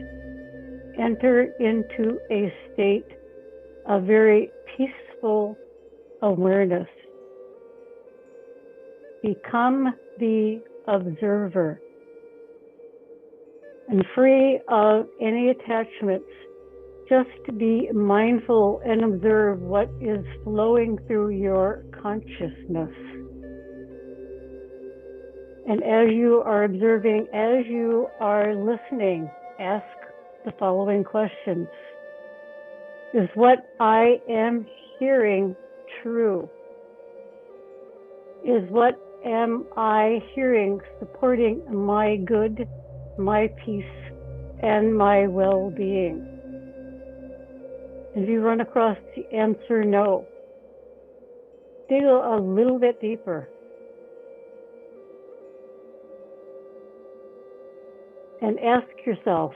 Enter into a state of very peaceful awareness. Become the observer and free of any attachments. Just be mindful and observe what is flowing through your consciousness. And as you are observing, as you are listening, ask the following questions. Is what I am hearing true? Is what am I hearing supporting my good, my peace, and my well-being? If you run across the answer no, dig a little bit deeper. And ask yourself,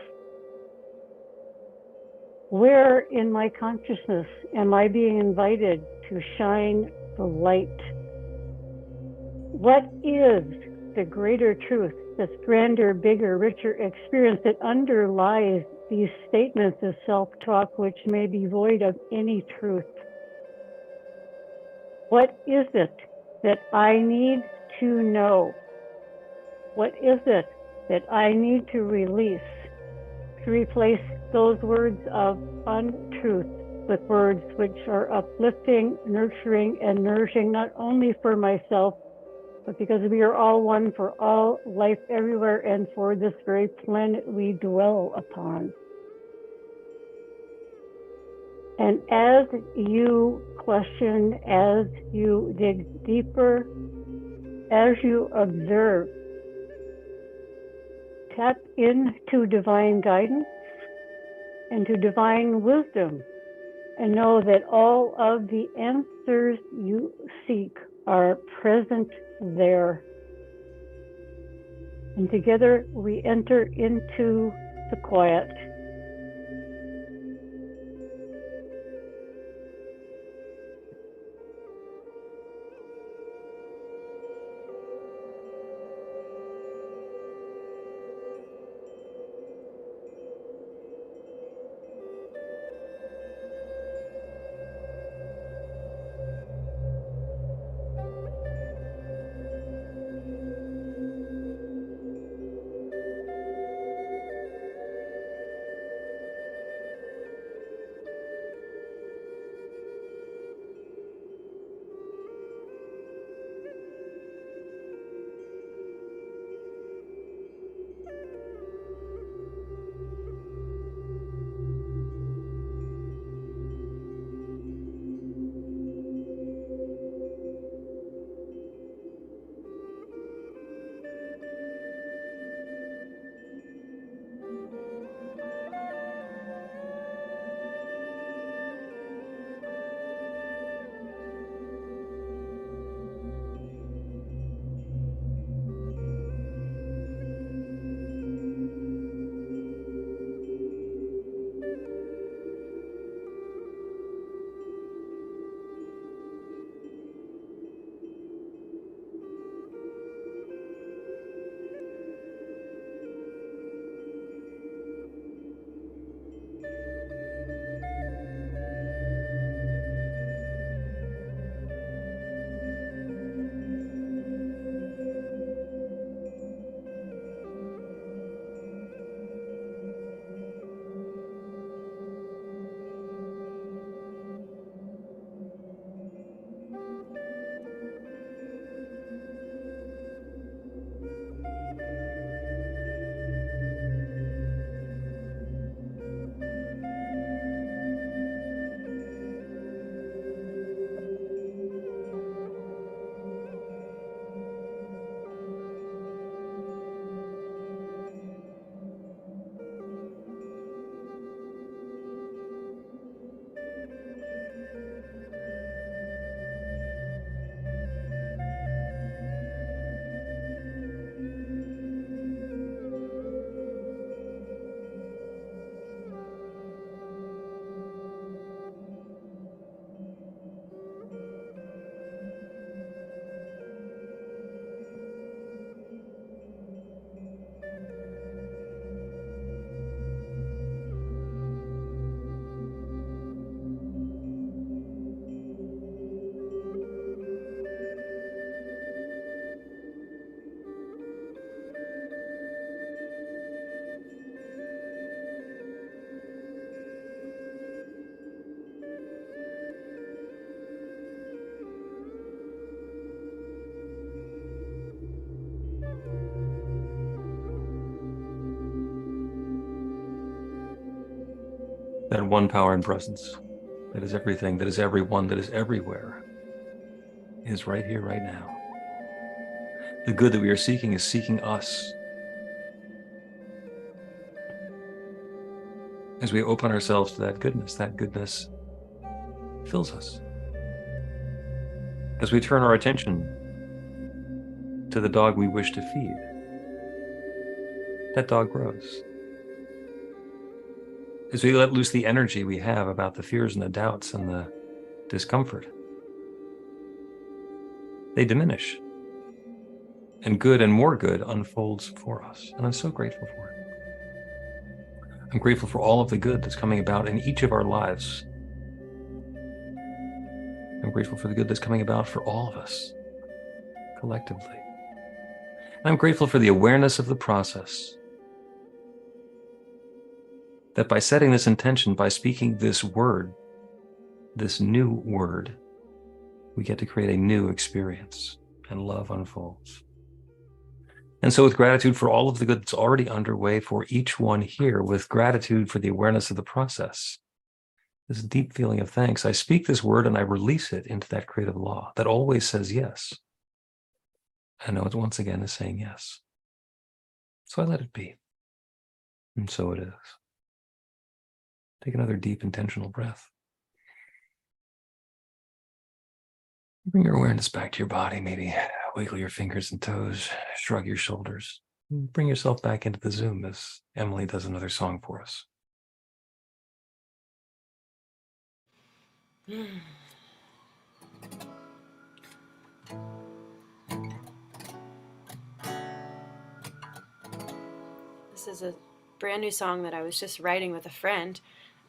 where in my consciousness am I being invited to shine the light? What is the greater truth, this grander, bigger, richer experience that underlies these statements of self-talk, which may be void of any truth? What is it that I need to know? What is it that I need to release to replace those words of untruth with words which are uplifting, nurturing, and nourishing, not only for myself, but because we are all one, for all life everywhere, and for this very planet we dwell upon. And as you question, as you dig deeper, as you observe, tap into divine guidance and to divine wisdom, and know that all of the answers you seek are present there. And together we enter into the quiet. that one power and presence that is everything, that is everyone, that is everywhere, is right here, right now. The good that we are seeking is seeking us. As we open ourselves to that goodness fills us. As we turn our attention to the dog we wish to feed, that dog grows. As we let loose the energy we have about the fears and the doubts and the discomfort, they diminish. And good and more good unfolds for us. And I'm so grateful for it. I'm grateful for all of the good that's coming about in each of our lives. I'm grateful for the good that's coming about for all of us, collectively. And I'm grateful for the awareness of the process. That by setting this intention, by speaking this word, this new word, we get to create a new experience and love unfolds. And so with gratitude for all of the good that's already underway for each one here, with gratitude for the awareness of the process, this deep feeling of thanks, I speak this word and I release it into that creative law that always says yes. I know it once again is saying yes. So I let it be. And so it is. Take another deep, intentional breath. Bring your awareness back to your body, maybe wiggle your fingers and toes, shrug your shoulders. Bring yourself back into the Zoom as Emily does another song for us. This is a brand new song that I was just writing with a friend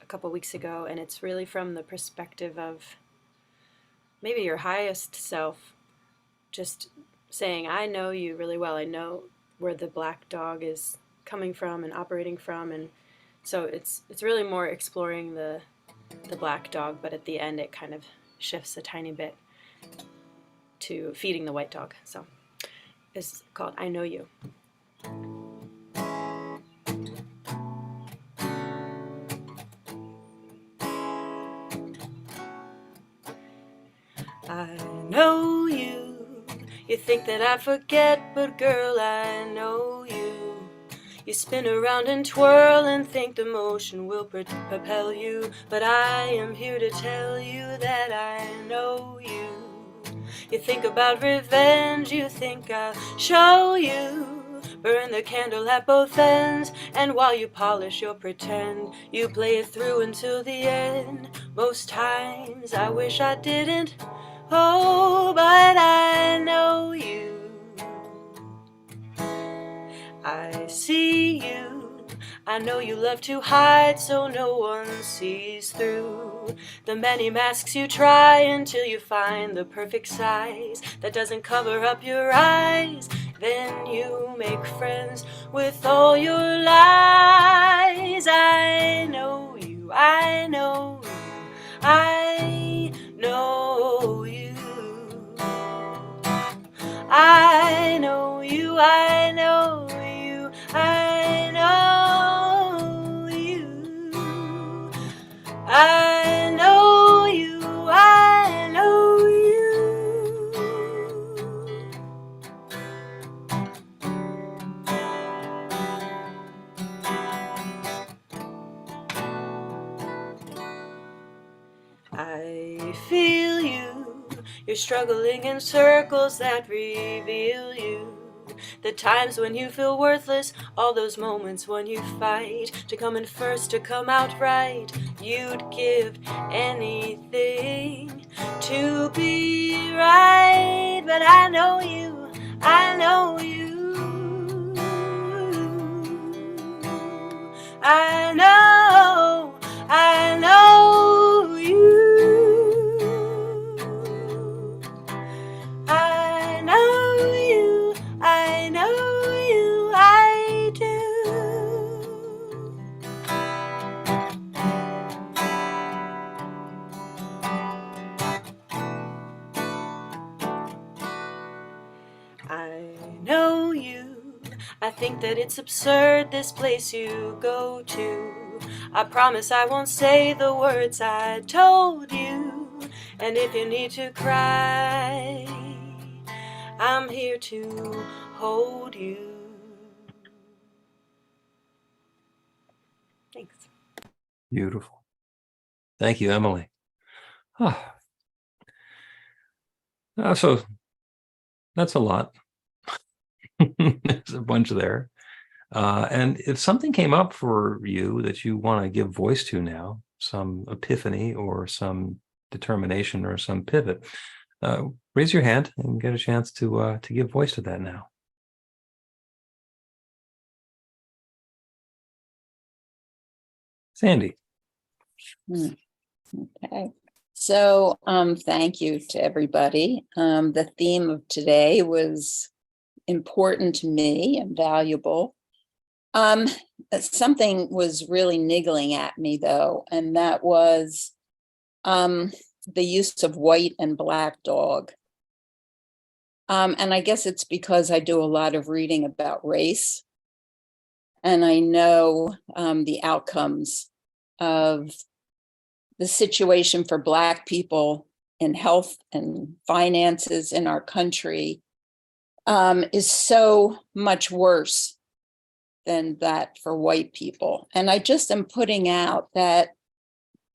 a couple weeks ago, and it's really from the perspective of maybe your highest self, just saying, I know you really well. I know where the black dog is coming from and operating from, and so it's really more exploring the black dog, but at the end it kind of shifts a tiny bit to feeding the white dog. So it's called I Know You. I know you. You think that I forget, but girl, I know you. You spin around and twirl and think the motion will propel you, but I am here to tell you that I know you. You think about revenge, you think I'll show you. Burn the candle at both ends, and while you polish your pretend, you play it through until the end. Most times I wish I didn't. Oh, but I know you. I see you. I know you love to hide so no one sees through the many masks you try until you find the perfect size that doesn't cover up your eyes. Then you make friends with all your lies. I know you. I know you. I know you. I know you, I know you, I know you. I know you, I know you. I feel you. You're struggling in circles that reveal you. The times when you feel worthless, all those moments when you fight to come in first, to come out right. You'd give anything to be right, but I know you, I know you. I know you. I know you, I know you, I do. I know you. I think that it's absurd, this place you go to. I promise I won't say the words I told you. And if you need to cry, I'm here to hold you. Thanks. Beautiful. Thank you, Emily. So that's a lot. There's a bunch there. And if something came up for you that you want to give voice to now, some epiphany or some determination or some pivot, raise your hand and get a chance to give voice to that now. Sandy. Okay. So thank you to everybody. The theme of today was important to me and valuable. Something was really niggling at me though, and that was the use of white and black dog. And I guess it's because I do a lot of reading about race, and I know the outcomes of the situation for Black people in health and finances in our country is so much worse than that for white people. And I just am putting out that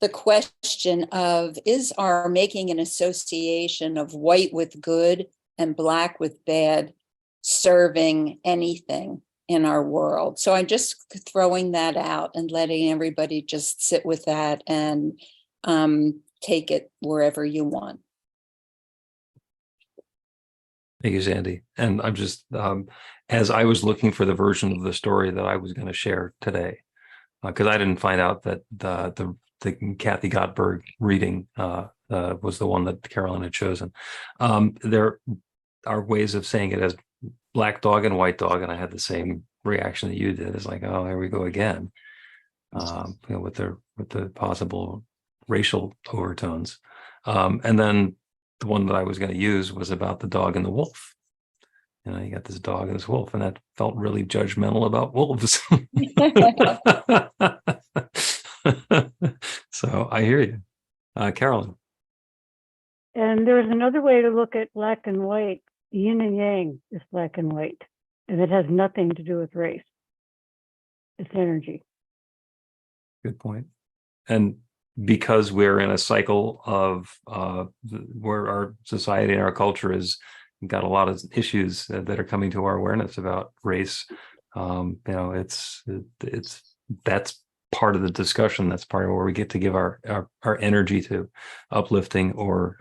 the question of, is our making an association of white with good and Black with bad serving anything in our world? So I'm just throwing that out and letting everybody just sit with that and take it wherever you want. Thank you, Sandy. And I'm just, as I was looking for the version of the story that I was going to share today, because I didn't find out that the Kathy Gottberg reading was the one that Carolyn had chosen. There are ways of saying it as black dog and white dog, and I had the same reaction that you did. It's like, oh, here we go again, with the possible racial overtones. And then the one that I was going to use was about the dog and the wolf. You got this dog and this wolf, and that felt really judgmental about wolves. So I hear you, Carolyn. And there's another way to look at black and white. Yin and yang is black and white, and it has nothing to do with race. It's energy. Good point. And because we're in a cycle of where our society and our culture has got a lot of issues that are coming to our awareness about race, it's that's part of the discussion. That's part of where we get to give our energy to uplifting or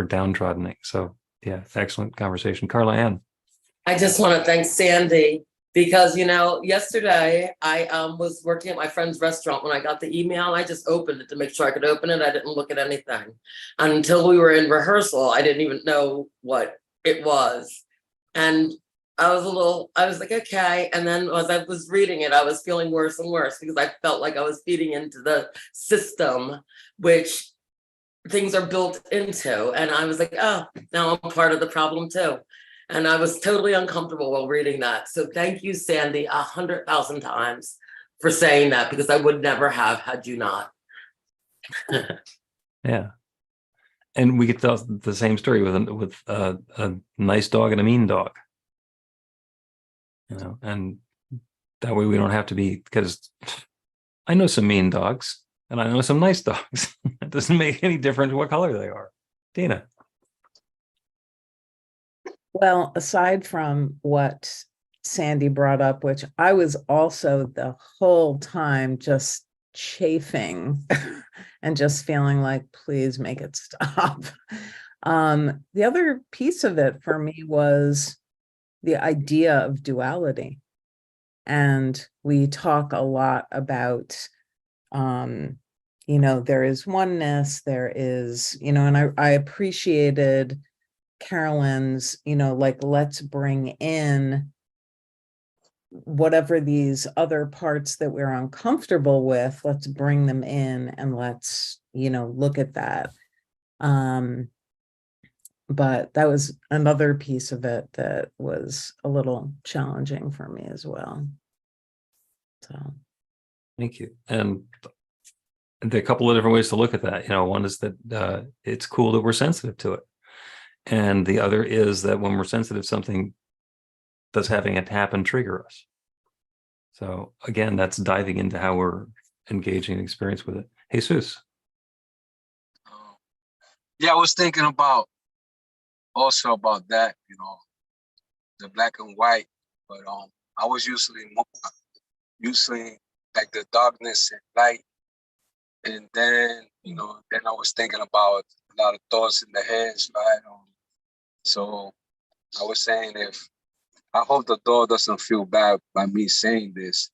downtrodding. So yeah, excellent conversation. Carla Ann. I just want to thank Sandy because, yesterday I was working at my friend's restaurant. When I got the email, I just opened it to make sure I could open it. I didn't look at anything. Until we were in rehearsal, I didn't even know what it was. And I was like, okay. And then as I was reading it, I was feeling worse and worse because I felt like I was feeding into the system, which things are built into. And I was like, oh, now I'm part of the problem too. And I was totally uncomfortable while reading that. So thank you, Sandy, 100,000 times for saying that, because I would never have had you not. Yeah. And we could tell the same story with a nice dog and a mean dog. And that way we don't have to be, because I know some mean dogs and I know some nice dogs. It doesn't make any difference what color they are. Dina. Well, aside from what Sandy brought up, which I was also the whole time just chafing and just feeling like, please make it stop. The other piece of it for me was the idea of duality. And we talk a lot about, there is oneness, there is, and I appreciated Carolyn's, let's bring in whatever these other parts that we're uncomfortable with, let's bring them in and let's, look at that. But that was another piece of it that was a little challenging for me as well. So Thank you. And there are a couple of different ways to look at that. One is that it's cool that we're sensitive to it. And the other is that when we're sensitive to something, does having it happen trigger us? So again, that's diving into how we're engaging in experience with it. Jesus. Yeah, I was thinking also about that, the black and white, but I was usually like the darkness and light. And then, then I was thinking about a lot of thoughts in the heads, right? So I was saying, I hope the dog doesn't feel bad by me saying this,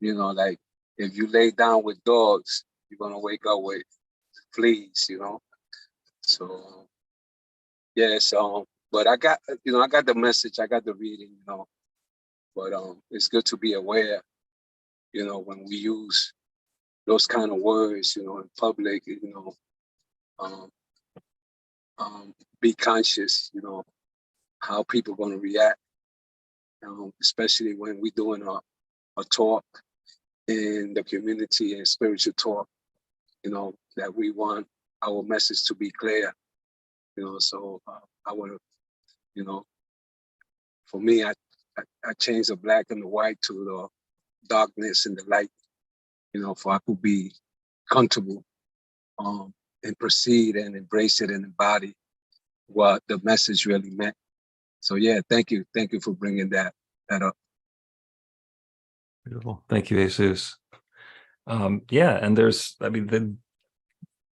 like if you lay down with dogs, you're going to wake up with fleas, So, yeah, but I got the message, I got the reading, but it's good to be aware, when we use those kind of words, in public, be conscious, how people are going to react, especially when we're doing a talk in the community and spiritual talk, that we want our message to be clear, so I want to, for me, I changed the black and the white to the darkness and the light, for I could be comfortable and proceed and embrace it and embody what the message really meant. So yeah, thank you for bringing that up. Beautiful. Thank you, Jesus. Yeah, and there's,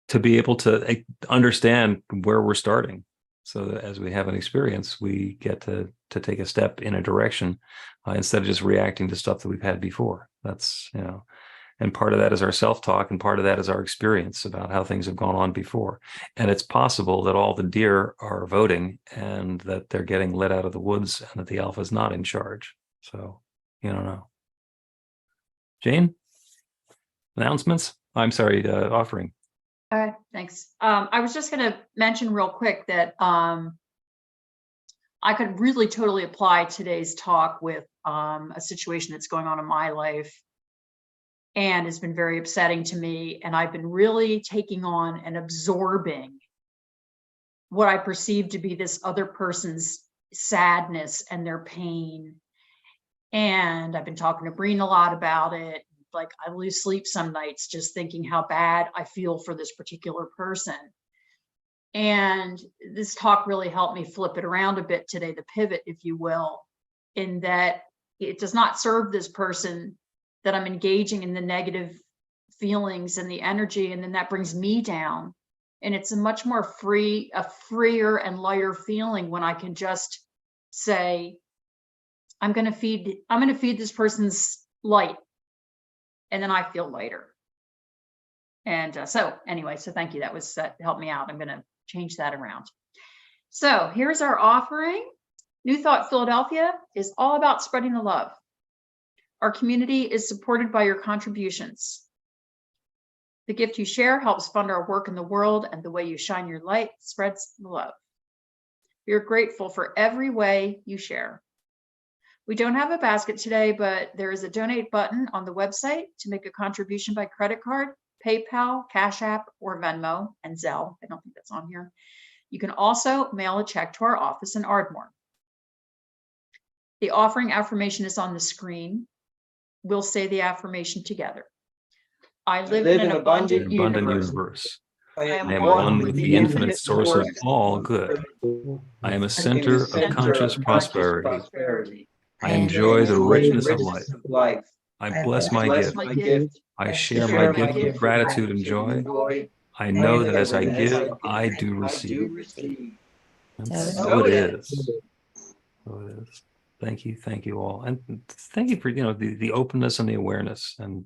to be able to understand where we're starting, so that as we have an experience, we get to take a step in a direction instead of just reacting to stuff that we've had before. That's, and part of that is our self-talk, and part of that is our experience about how things have gone on before. And it's possible that all the deer are voting and that they're getting let out of the woods and that the alpha is not in charge. So you don't know. Jane, announcements? I'm sorry, offering. All right, thanks. I was just going to mention real quick that I could really totally apply today's talk with a situation that's going on in my life and has been very upsetting to me. And I've been really taking on and absorbing what I perceive to be this other person's sadness and their pain. And I've been talking to Breen a lot about it. Like, I lose sleep some nights just thinking how bad I feel for this particular person. And this talk really helped me flip it around a bit today, the pivot, if you will, in that it does not serve this person that I'm engaging in the negative feelings and the energy, and then that brings me down. And it's a much more freer and lighter feeling when I can just say, I'm going to feed this person's light. And then I feel lighter. And so thank you. That helped me out. I'm going to change that around. So here's our offering. New Thought Philadelphia is all about spreading the love. Our community is supported by your contributions. The gift you share helps fund our work in the world, and the way you shine your light spreads the love. We are grateful for every way you share. We don't have a basket today, but there is a donate button on the website to make a contribution by credit card, PayPal, Cash App, or Venmo, and Zelle. I don't think that's on here. You can also mail a check to our office in Ardmore. The offering affirmation is on the screen. We'll say the affirmation together. I live in an abundant universe. I am one with the infinite source of all good. I am a center of conscious prosperity. I enjoy the richness of life. I bless my gift. I share my gift with gratitude and joy. I know that as I give, I do receive. And so it is. So it is. Thank you all, and thank you for the openness and the awareness, and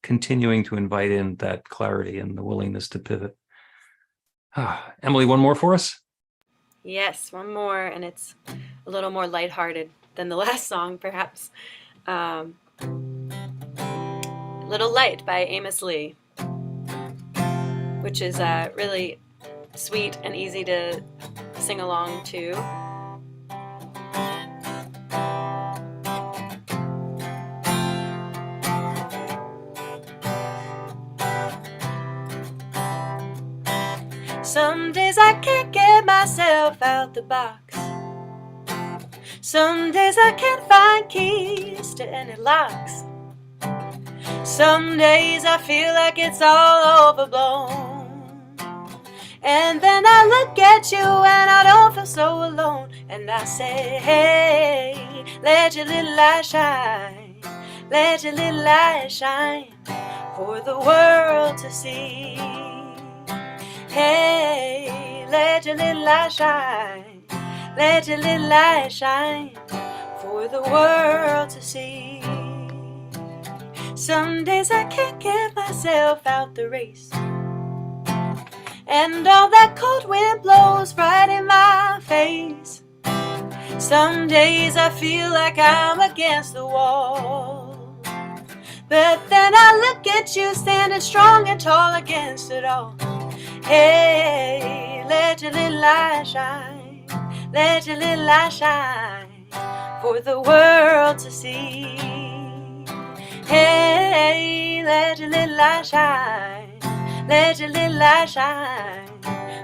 continuing to invite in that clarity and the willingness to pivot. Emily, one more for us. Yes, one more, and it's a little more lighthearted than the last song, perhaps. Little Light by Amos Lee, which is really sweet and easy to sing along to. Some days I can't get myself out the box. Some days I can't find keys to any locks. Some days I feel like it's all overblown. And then I look at you and I don't feel so alone. And I say, hey, let your little light shine. Let your little light shine for the world to see. Hey, let your little light shine. Let your little light shine for the world to see. Some days I can't get myself out the race, and all that cold wind blows right in my face. Some days I feel like I'm against the wall, but then I look at you standing strong and tall against it all. Hey, let your little light shine. Let your little light shine for the world to see. Hey, let your little light shine. Let your little light shine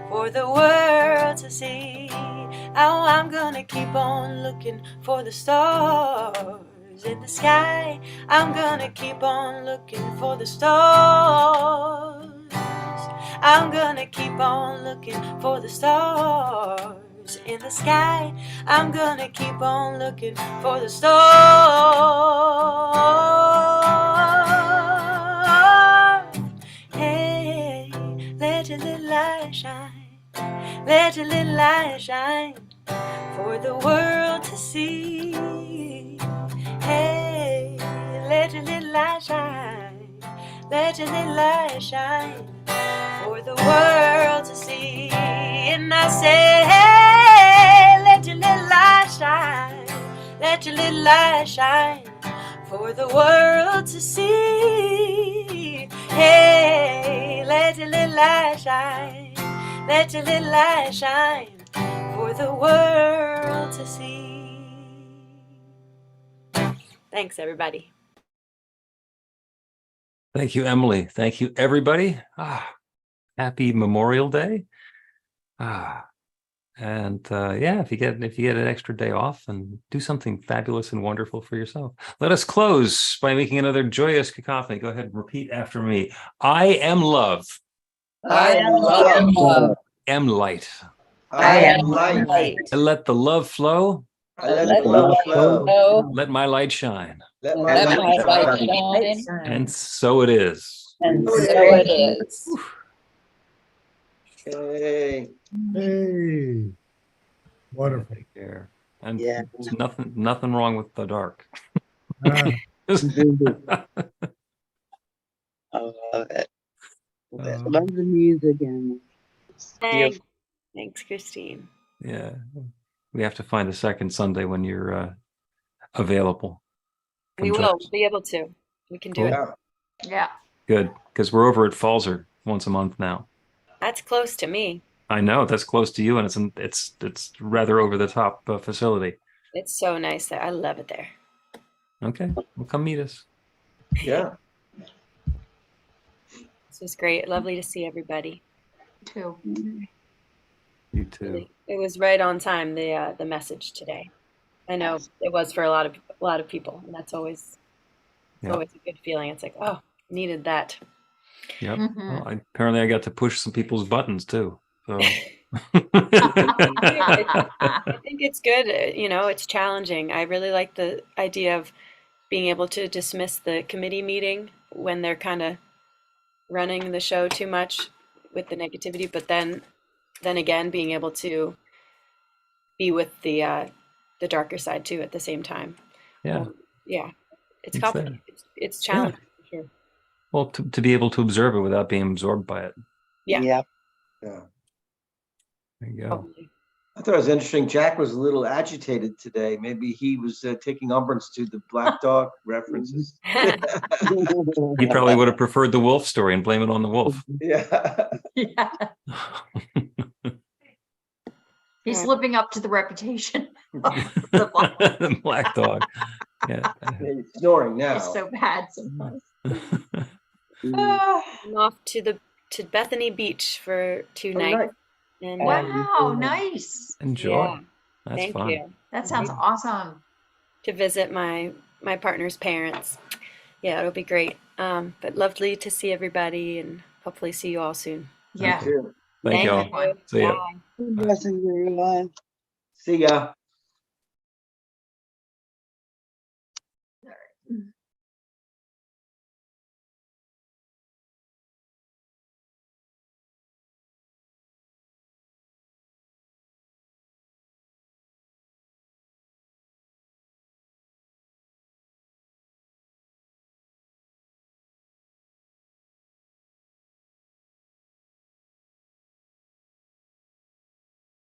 for the world to see. Oh, I'm gonna keep on looking for the stars in the sky. I'm gonna keep on looking for the stars. I'm gonna keep on looking for the stars in the sky. I'm gonna keep on looking for the stars. Hey, let your little light shine. Let your little light shine for the world to see. Hey, let your little light shine. Let your little light shine for the world to see. And I say, hey, let your little light shine. Let your little light shine for the world to see. Hey, let your little light shine. Let your little light shine for the world to see. Thanks, everybody. Thank you, Emily. Thank you, everybody. Happy Memorial Day. And yeah, if you get an extra day off, and do something fabulous and wonderful for yourself. Let us close by making another joyous cacophony. Go ahead and repeat after me. I am love. I am love. Am light. I am light. I let the love flow. I let the love flow. Let my light shine. Let my Let my light light shine. shine. And so it is. And so it is. Hey. Hey, wonderful. Take care. And Yeah. there's nothing wrong with the dark. Ah, I love it. Love the music and Thanks, Christine. Yeah, we have to find a second Sunday when you're available. We Come will join us. be able to. We can do Cool. it. Yeah. Good, because we're over at Falzer once a month now. That's close to me. I know that's close to you, and it's rather over the top facility. It's so nice there. I love it there. Okay, well, come meet us. Yeah. This was great. Lovely to see everybody. Too. You too. It was right on time, the message today. I know it was for a lot of people, and that's always always a good feeling. It's like, oh, needed that. Yep. Mhm. Well, apparently I got to push some people's buttons too. So I think it's good. It's challenging. I really like the idea of being able to dismiss the committee meeting when they're kind of running the show too much with the negativity, but then again being able to be with the darker side too at the same time. yeah. Yeah, it's It's complicated. It's challenging. For sure. Well, to be able to observe it without being absorbed by it. Yeah. Yep. Yeah. There you go. I thought it was interesting. Jack was a little agitated today. Maybe he was taking umbrance to the black dog references. He probably would have preferred the wolf story and blame it on the wolf. Yeah. Yeah. He's living up to the reputation of the The black dog. Yeah. He's snoring now. It's so bad sometimes. I'm off to Bethany Beach for 2 nights. Nice. And Wow, nice. Enjoy. Yeah. That's Thank fun. you. That sounds awesome. To visit my partner's parents. Yeah, it'll be great. But lovely to see everybody and hopefully see you all soon. Yeah. Okay. Thank you all. Everyone. See ya. Bye. Blessings, everyone. See ya.